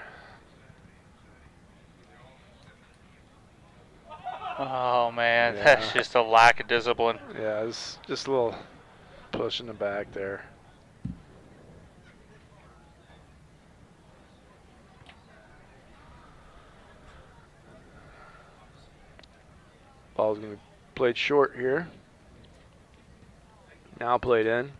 Oh, man, that's just a lack of discipline. Yeah, it's just a little push in the back there. Ball's going to be played short here. Now played in.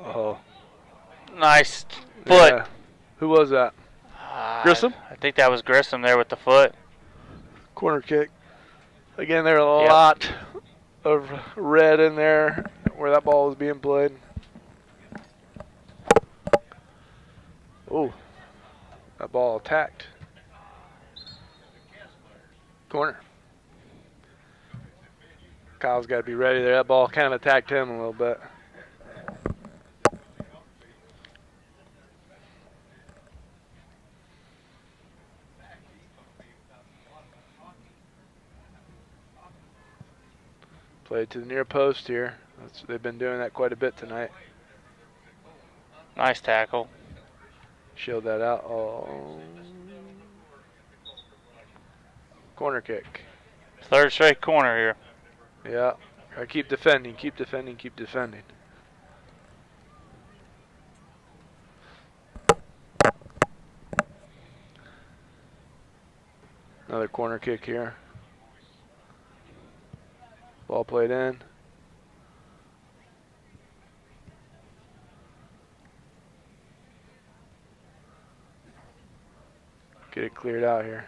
Oh. Nice foot. Yeah. Who was that? Grissom? I think that was Grissom there with the foot. Corner kick. Again, there are a lot of red in there where that ball was being played. Oh, that ball attacked. Corner. Kyle's got to be ready there. That ball kind of attacked him a little bit. Played to the near post here. They've been doing that quite a bit tonight. Nice tackle. Showed that out. Oh. Corner kick. Third straight corner here. Yeah. Gotta keep defending, keep defending, keep defending. Another corner kick here. Ball played in. Get it cleared out here.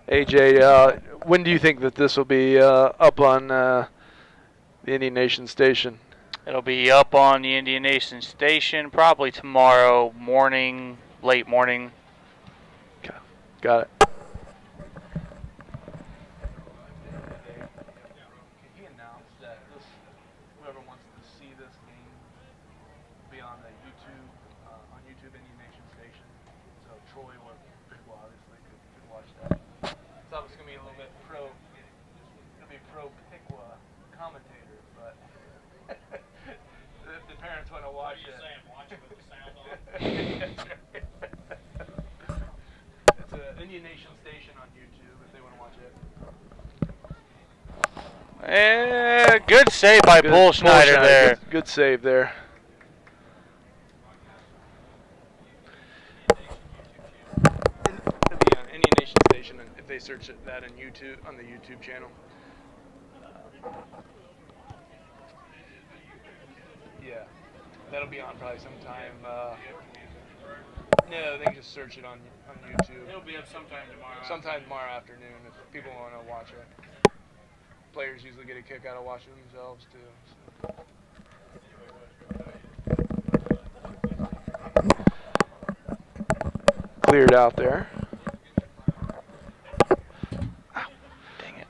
AJ, when do you think that this will be up on the Indian Nation station? It'll be up on the Indian Nation station probably tomorrow morning, late morning. Okay. Got it. He announced that whoever wants to see this game will be on the YouTube Indian Nation station. So Troy or Piqua obviously could watch that. Thought it was gonna be a little bit pro Piqua commentator, but if the parents want to watch it. Watch it with the sound on. It's an Indian Nation station on YouTube if they want to watch it. Good save by Bull Schneider there. Good save there. It'll be on Indian Nation station, and if they search that on YouTube, on the YouTube channel. Yeah, that'll be on probably sometime. No, they can just search it on YouTube. It'll be up sometime tomorrow. Sometime tomorrow afternoon if people want to watch it. Players usually get a kick out of watching themselves too. So. Cleared out there. Dang it.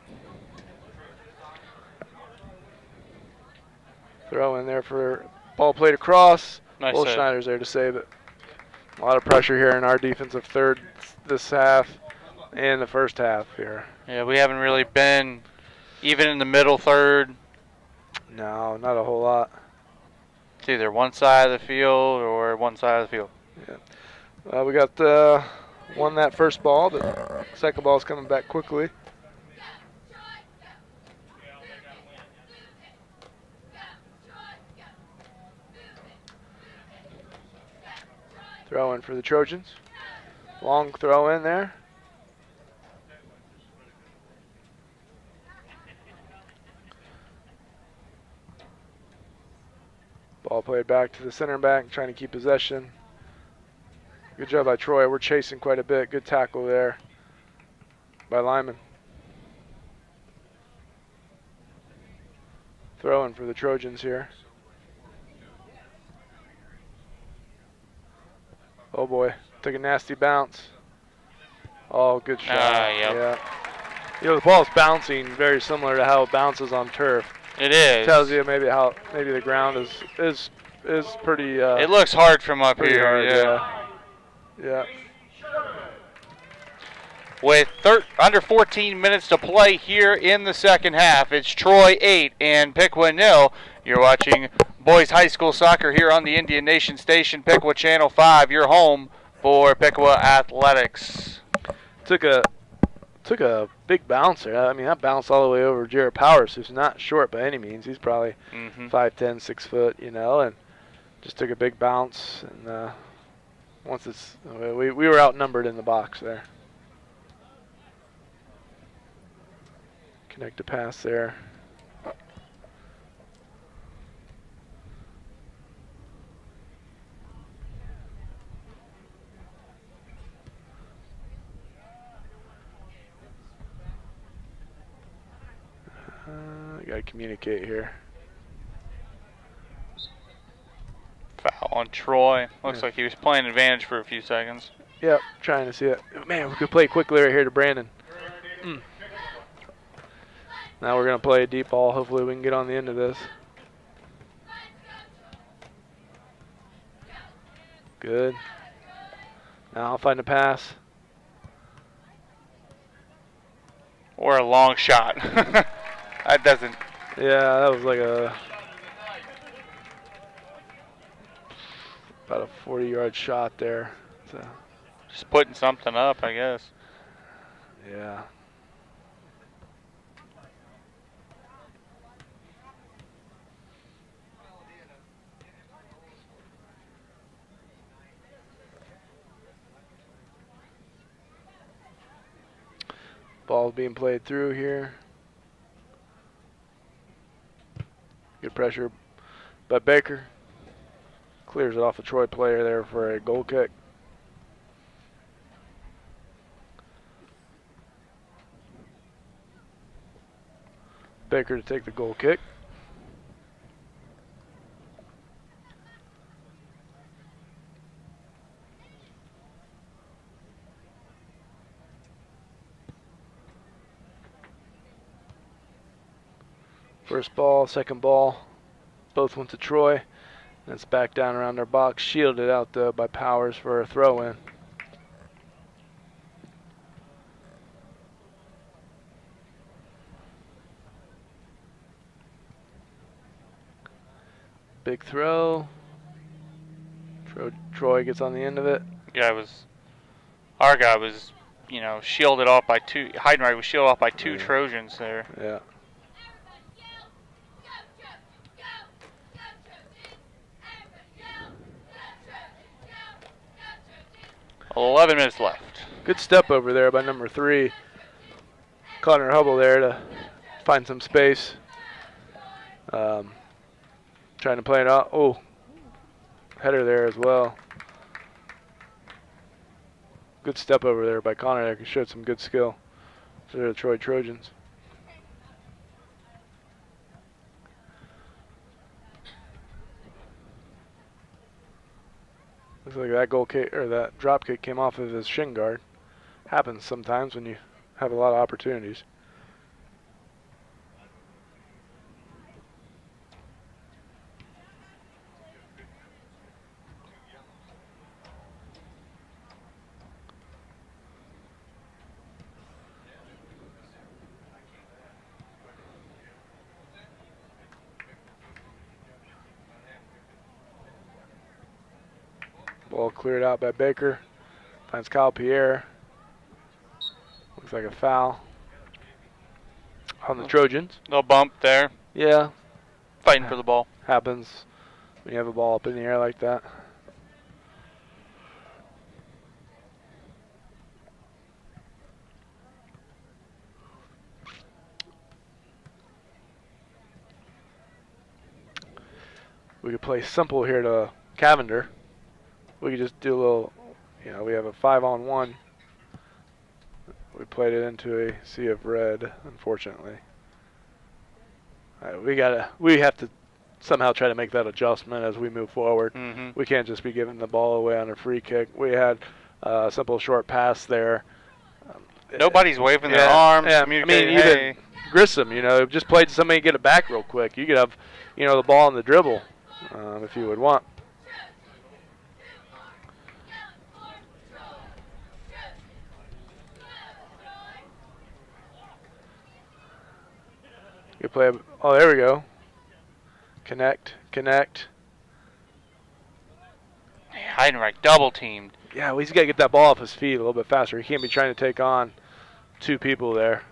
Throw in there for ball played across. Nice Bull save. Schneider's there to save it. A lot of pressure here in our defensive third this half and the first half here. Yeah, we haven't really been even in the middle third. No, not a whole lot. It's either one side of the field or one side of the field. Yeah. We got won that first ball, but second ball's coming back quickly. Throw in for the Trojans. Long throw in there. Ball played back to the center back, trying to keep possession. Good job by Troy. We're chasing quite a bit. Good tackle there by Lyman. Throw in for the Trojans here. Oh boy, took a nasty bounce. Oh, good shot. Yep. Yeah. You know, the ball's bouncing very similar to how it bounces on turf. It is. Tells you maybe the ground is pretty. It looks hard from up pretty here. hard, Yeah. Yeah. With under 14 minutes to play here in the second half, it's Troy 8 and Piqua 0. You're watching boys high school soccer here on the Indian Nation station, Piqua Channel 5. Your home for Piqua Athletics. Took a big bounce there. I mean, that bounced all the way over Jared Powers, who's not short by any means. He's probably 5'10", 6 foot, you know, and just took a big bounce. And once we were outnumbered in the box there. Connect a pass there. I gotta communicate here. Foul on Troy. Looks Yeah. like he was playing advantage for a few seconds. Yep, trying to see it. Man, we could play quickly right here to Brandon. Now we're gonna play a deep ball. Hopefully we can get on the end of this. Good. Now I'll find a pass. Or a long shot. That doesn't. Yeah, that was like about a 40-yard shot there. So, Just putting something up, I guess. yeah. Ball being played through here. Good pressure by Baker. Clears it off a Troy player there for a goal kick. Baker to take the goal kick. First ball, second ball, both went to Troy. And it's back down around their box, shielded out though by Powers for a throw-in. Big throw. Troy gets on the end of it. Our guy was, shielded off by two. Heidenreich was shielded off by two Yeah. Trojans there. Yeah. 11 minutes left. Good step over there by number 3. Connor Hubble there to find some space. Trying to play it out. Oh, header there as well. Good step over there by Connor there. Showed some good skill for the Troy Trojans. Looks like that goal kick or that drop kick came off of his shin guard. Happens sometimes when you have a lot of opportunities. Ball cleared out by Baker. Finds Kyle Pierre. Looks like a foul on the Trojans. No bump there. Yeah, Fighting for the ball. happens when you have a ball up in the air like that. We could play simple here to Cavender. We could just do a little, we have a 5-on-1. We played it into a sea of red, unfortunately. All right, we have to somehow try to make that adjustment as we move forward. Mm-hmm. We can't just be giving the ball away on a free kick. We had a simple short pass there. Nobody's waving their arms. Yeah, Communicating, even hey. Grissom, just played to somebody get it back real quick. You could have, the ball on the dribble if you would want. You play. Oh, there we go. Connect. Heidenreich double teamed. Yeah, well, he's got to get that ball off his feet a little bit faster. He can't be trying to take on 2 people there.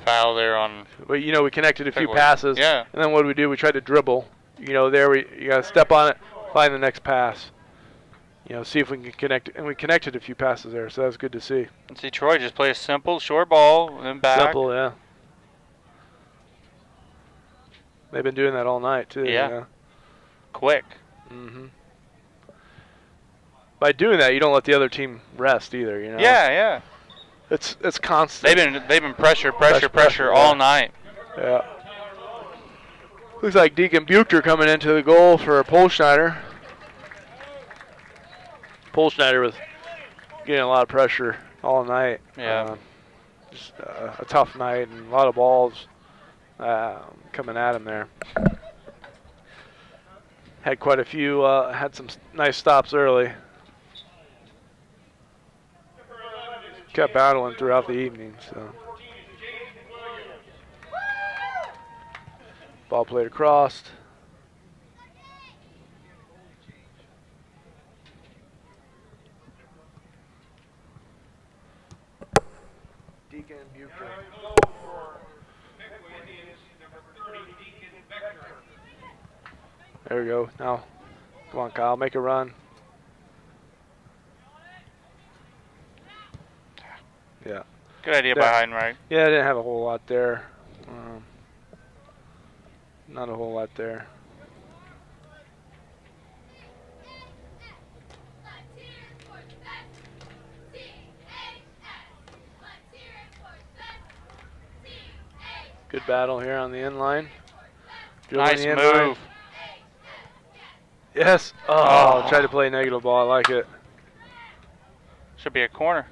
Foul there on. But we connected a few Piqua. passes. Yeah. And then what do? We tried to dribble. There you got to step on it, find the next pass. See if we can connect. And we connected a few passes there, so that was good to see. And see Troy just play a simple short ball and then back. Simple, yeah. They've been doing that all night too. Yeah. You know? Quick. Mm-hmm. By doing that, you don't let the other team rest either. You know. Yeah, yeah. It's constant. They've been pressure all night. Yeah. Looks like Deacon Bucher coming into the goal for Polschneider. Polschneider was getting a lot of pressure all night. Yeah. Just a tough night and a lot of balls coming at him there. Had quite a few, had some nice stops early. Kept battling throughout the evening, so. Ball played across. Deacon Bucher. There we go. Now, come on, Kyle, make a run. Yeah. Good idea by Heidenreich. Yeah, I didn't have a whole lot there. Not a whole lot there. Good battle here on the end line. Nice move. Yes. Oh, tried to play negative ball. I like it. Should be a corner.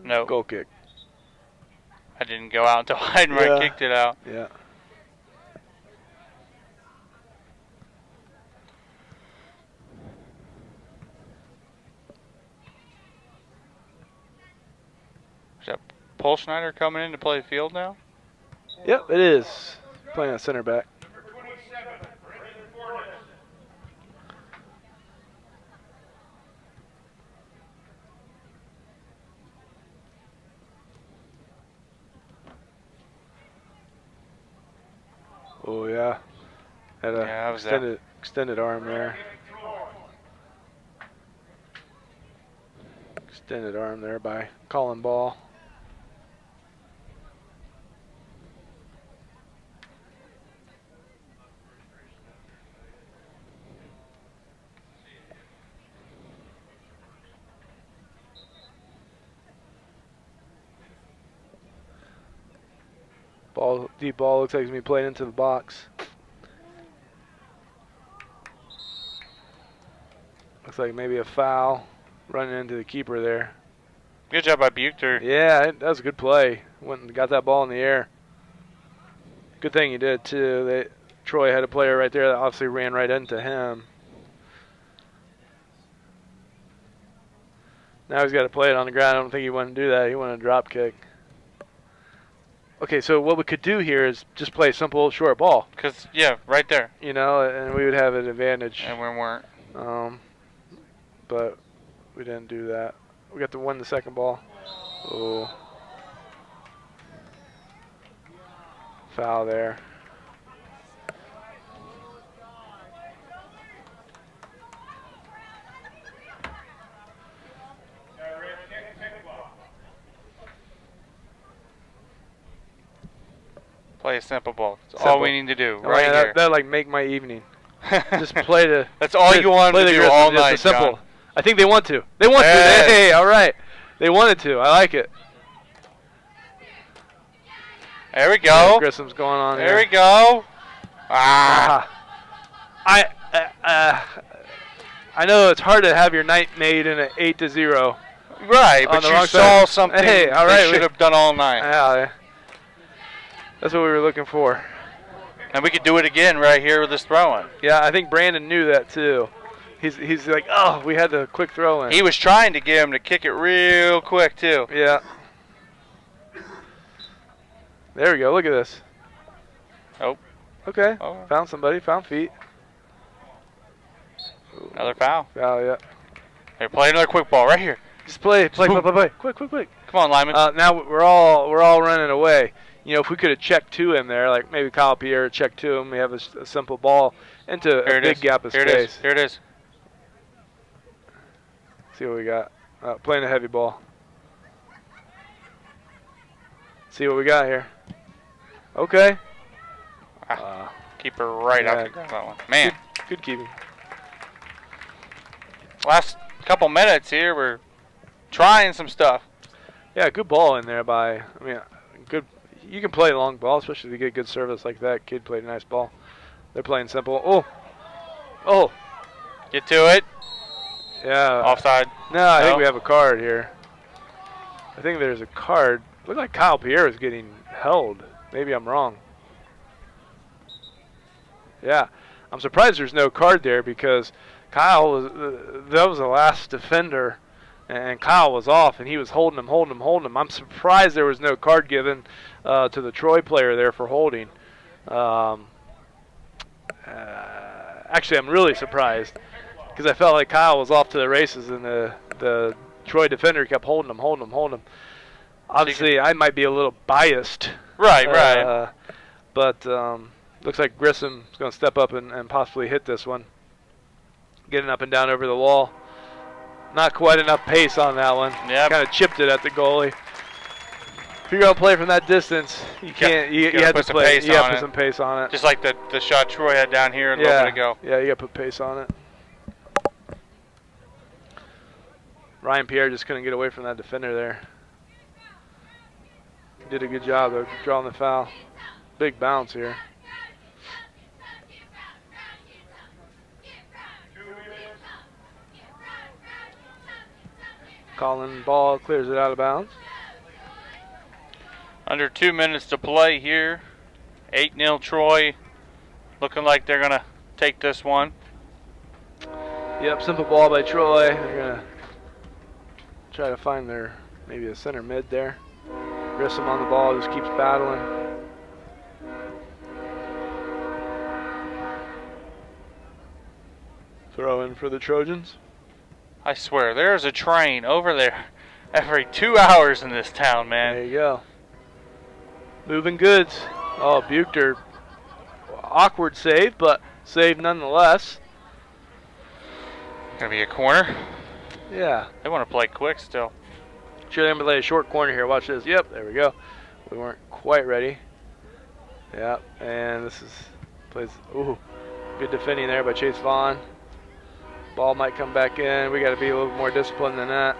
No. Goal kick. I didn't go out until Heidenreich kicked it out. Yeah. Is that Polschneider coming in to play the field now? Yep, it is. Playing at center back. Oh yeah, had a extended arm there. Extended arm there by Colin Ball. Deep ball looks like it's going to be played into the box. Looks like maybe a foul running into the keeper there. Good job by Buchter. Yeah, that was a good play. Went and got that ball in the air. Good thing he did too. Troy had a player right there that obviously ran right into him. Now he's got to play it on the ground. I don't think he wanted to do that. He wanted a drop kick. Okay, so what we could do here is just play a simple short ball. Because, yeah, right there. You know, and we would have an advantage. And we weren't. But we didn't do that. We got to win the second ball. Oh. Foul there. Play a simple ball. That's all we need to do right here. That like make my evening. Just play the. That's all you wanted to do all night, simple. John. I think they want to. They want to. Hey, all right. They wanted to. I like it. There we go. Grissom's going on there. There we go. I know it's hard to have your night made in an 8-0. Right, but you saw something they should have done all night. Yeah. That's what we were looking for. And we could do it again right here with this throw-in. Yeah, I think Brandon knew that too. He's like, oh, we had the quick throw-in. He was trying to get him to kick it real quick too. Yeah. There we go. Look at this. Oh. Okay. Found somebody. Found feet. Another foul. Foul, yeah. Here, play another quick ball right here. Just play. Quick. Come on, Lyman. Now we're all running away. You know, if we could have checked to him there, like maybe Kyle Pierre checked to him, we have a simple ball into a big gap of space. Here it is. See what we got. Playing a heavy ball. See what we got here. Okay. Keeper right yeah. off the ground that one. Man, Good keeping. last couple minutes here, we're trying some stuff. Yeah, good ball in there by, I mean, good. You can play long ball, especially if you get good service like that. Kid played a nice ball. They're playing simple. Oh. Get to it. Yeah. Offside. No, I think we have a card here. I think there's a card. Looked like Kyle Pierre was getting held. Maybe I'm wrong. Yeah. I'm surprised there's no card there because Kyle was that was the last defender, and Kyle was off, and he was holding him. I'm surprised there was no card given to the Troy player there for holding. Actually, I'm really surprised because I felt like Kyle was off to the races, and the Troy defender kept holding him. Obviously, I might be a little biased. Right. But looks like Grissom is going to step up and possibly hit this one. Getting up and down over the wall. Not quite enough pace on that one. Yep. Kind of chipped it at the goalie. If you're going to play from that distance, you can't. You have to play. You have to put some pace on it. Just like the shot Troy had down here a little bit ago. Yeah, you got to put pace on it. Ryan Pierre just couldn't get away from that defender there. Did a good job though, drawing the foul. Big bounce here. Calling ball, clears it out of bounds. Under 2 minutes to play here. 8-0 Troy. Looking like they're going to take this one. Yep, simple ball by Troy. They're going to try to find their, maybe a center mid there. Grissom on the ball, just keeps battling. Throw in for the Trojans. I swear, there's a train over there every 2 hours in this town, man. There you go. Moving goods. Oh, Buchter. Awkward save, but save nonetheless. Gonna be a corner. Yeah. They want to play quick still. Should have play a short corner here. Watch this. Yep, there we go. We weren't quite ready. Yep, and this is plays. Ooh, good defending there by Chase Vaughn. Ball might come back in. We got to be a little more disciplined than that.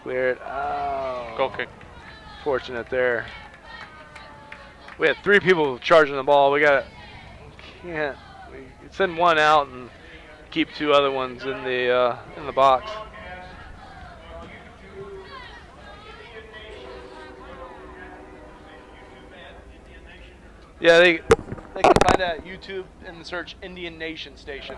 Clear it. Oh. Goal kick. Fortunate there. We had 3 people charging the ball. We send one out and keep 2 other ones in the box. Yeah, they can find that at YouTube and search Indian Nation Station.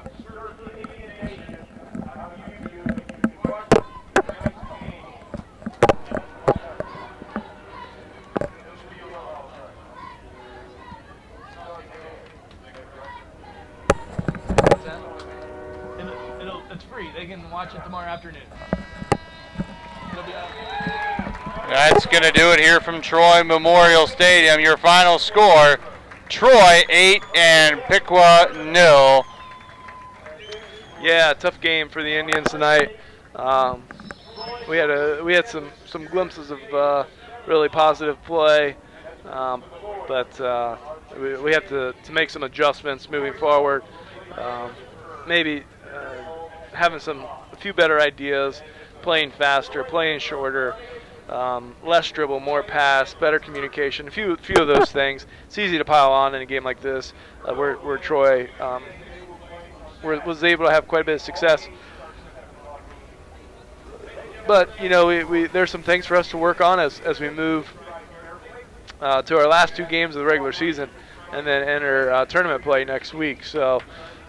It's free. They can watch it tomorrow afternoon. It'll be out. That's going to do it here from Troy Memorial Stadium. Your final score, Troy 8 and Piqua 0. Yeah, tough game for the Indians tonight. We had some glimpses of really positive play, but we have to make some adjustments moving forward. Maybe having a few better ideas, playing faster, playing shorter. Less dribble, more pass, better communication, a few of those things. It's easy to pile on in a game like this, where Troy was able to have quite a bit of success. But there's some things for us to work on as we move to our last 2 games of the regular season, and then enter tournament play next week. So,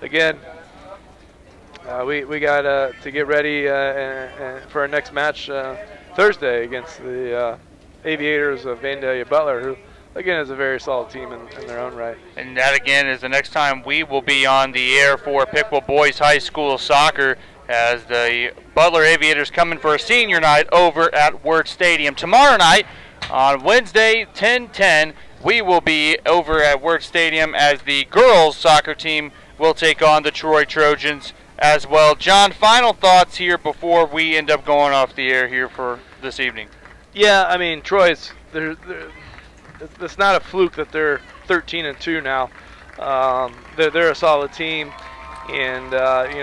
again, we got to get ready for our next match. Thursday against the Aviators of Vandalia Butler, who, again, is a very solid team in their own right. And that, again, is the next time we will be on the air for Piqua Boys High School Soccer, as the Butler Aviators come in for a senior night over at Wirt Stadium. Tomorrow night, on Wednesday, 10/10, we will be over at Wirt Stadium as the girls soccer team will take on the Troy Trojans as well. John, final thoughts here before we end up going off the air here for this evening. Yeah, I mean, Troy's it's not a fluke that they're 13-2 now. They're a solid team, and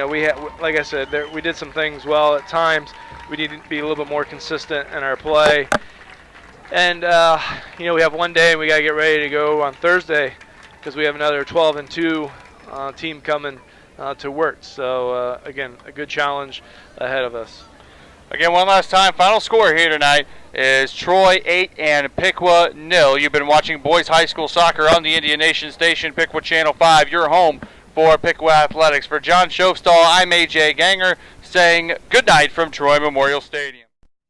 we had, like I said, we did some things well at times. We need to be a little bit more consistent in our play, and we have one day and we got to get ready to go on Thursday because we have another 12-2 team coming to work. So again, a good challenge ahead of us. Again, one last time, final score here tonight is Troy 8 and Piqua 0. You've been watching boys high school soccer on the Indian Nation Station, Piqua Channel 5, your home for Piqua Athletics. For John Shofstall, I'm AJ Ganger, saying good night from Troy Memorial Stadium.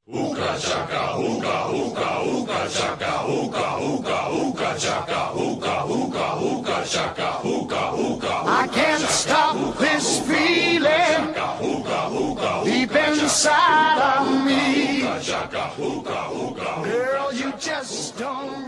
Hookah chaka, hookah, hookah, hookah chaka, hookah, hookah, hookah chaka, hookah, hookah, hookah chaka, hookah, hookah. I can't stop this feeling deep inside of me. Girl, you just don't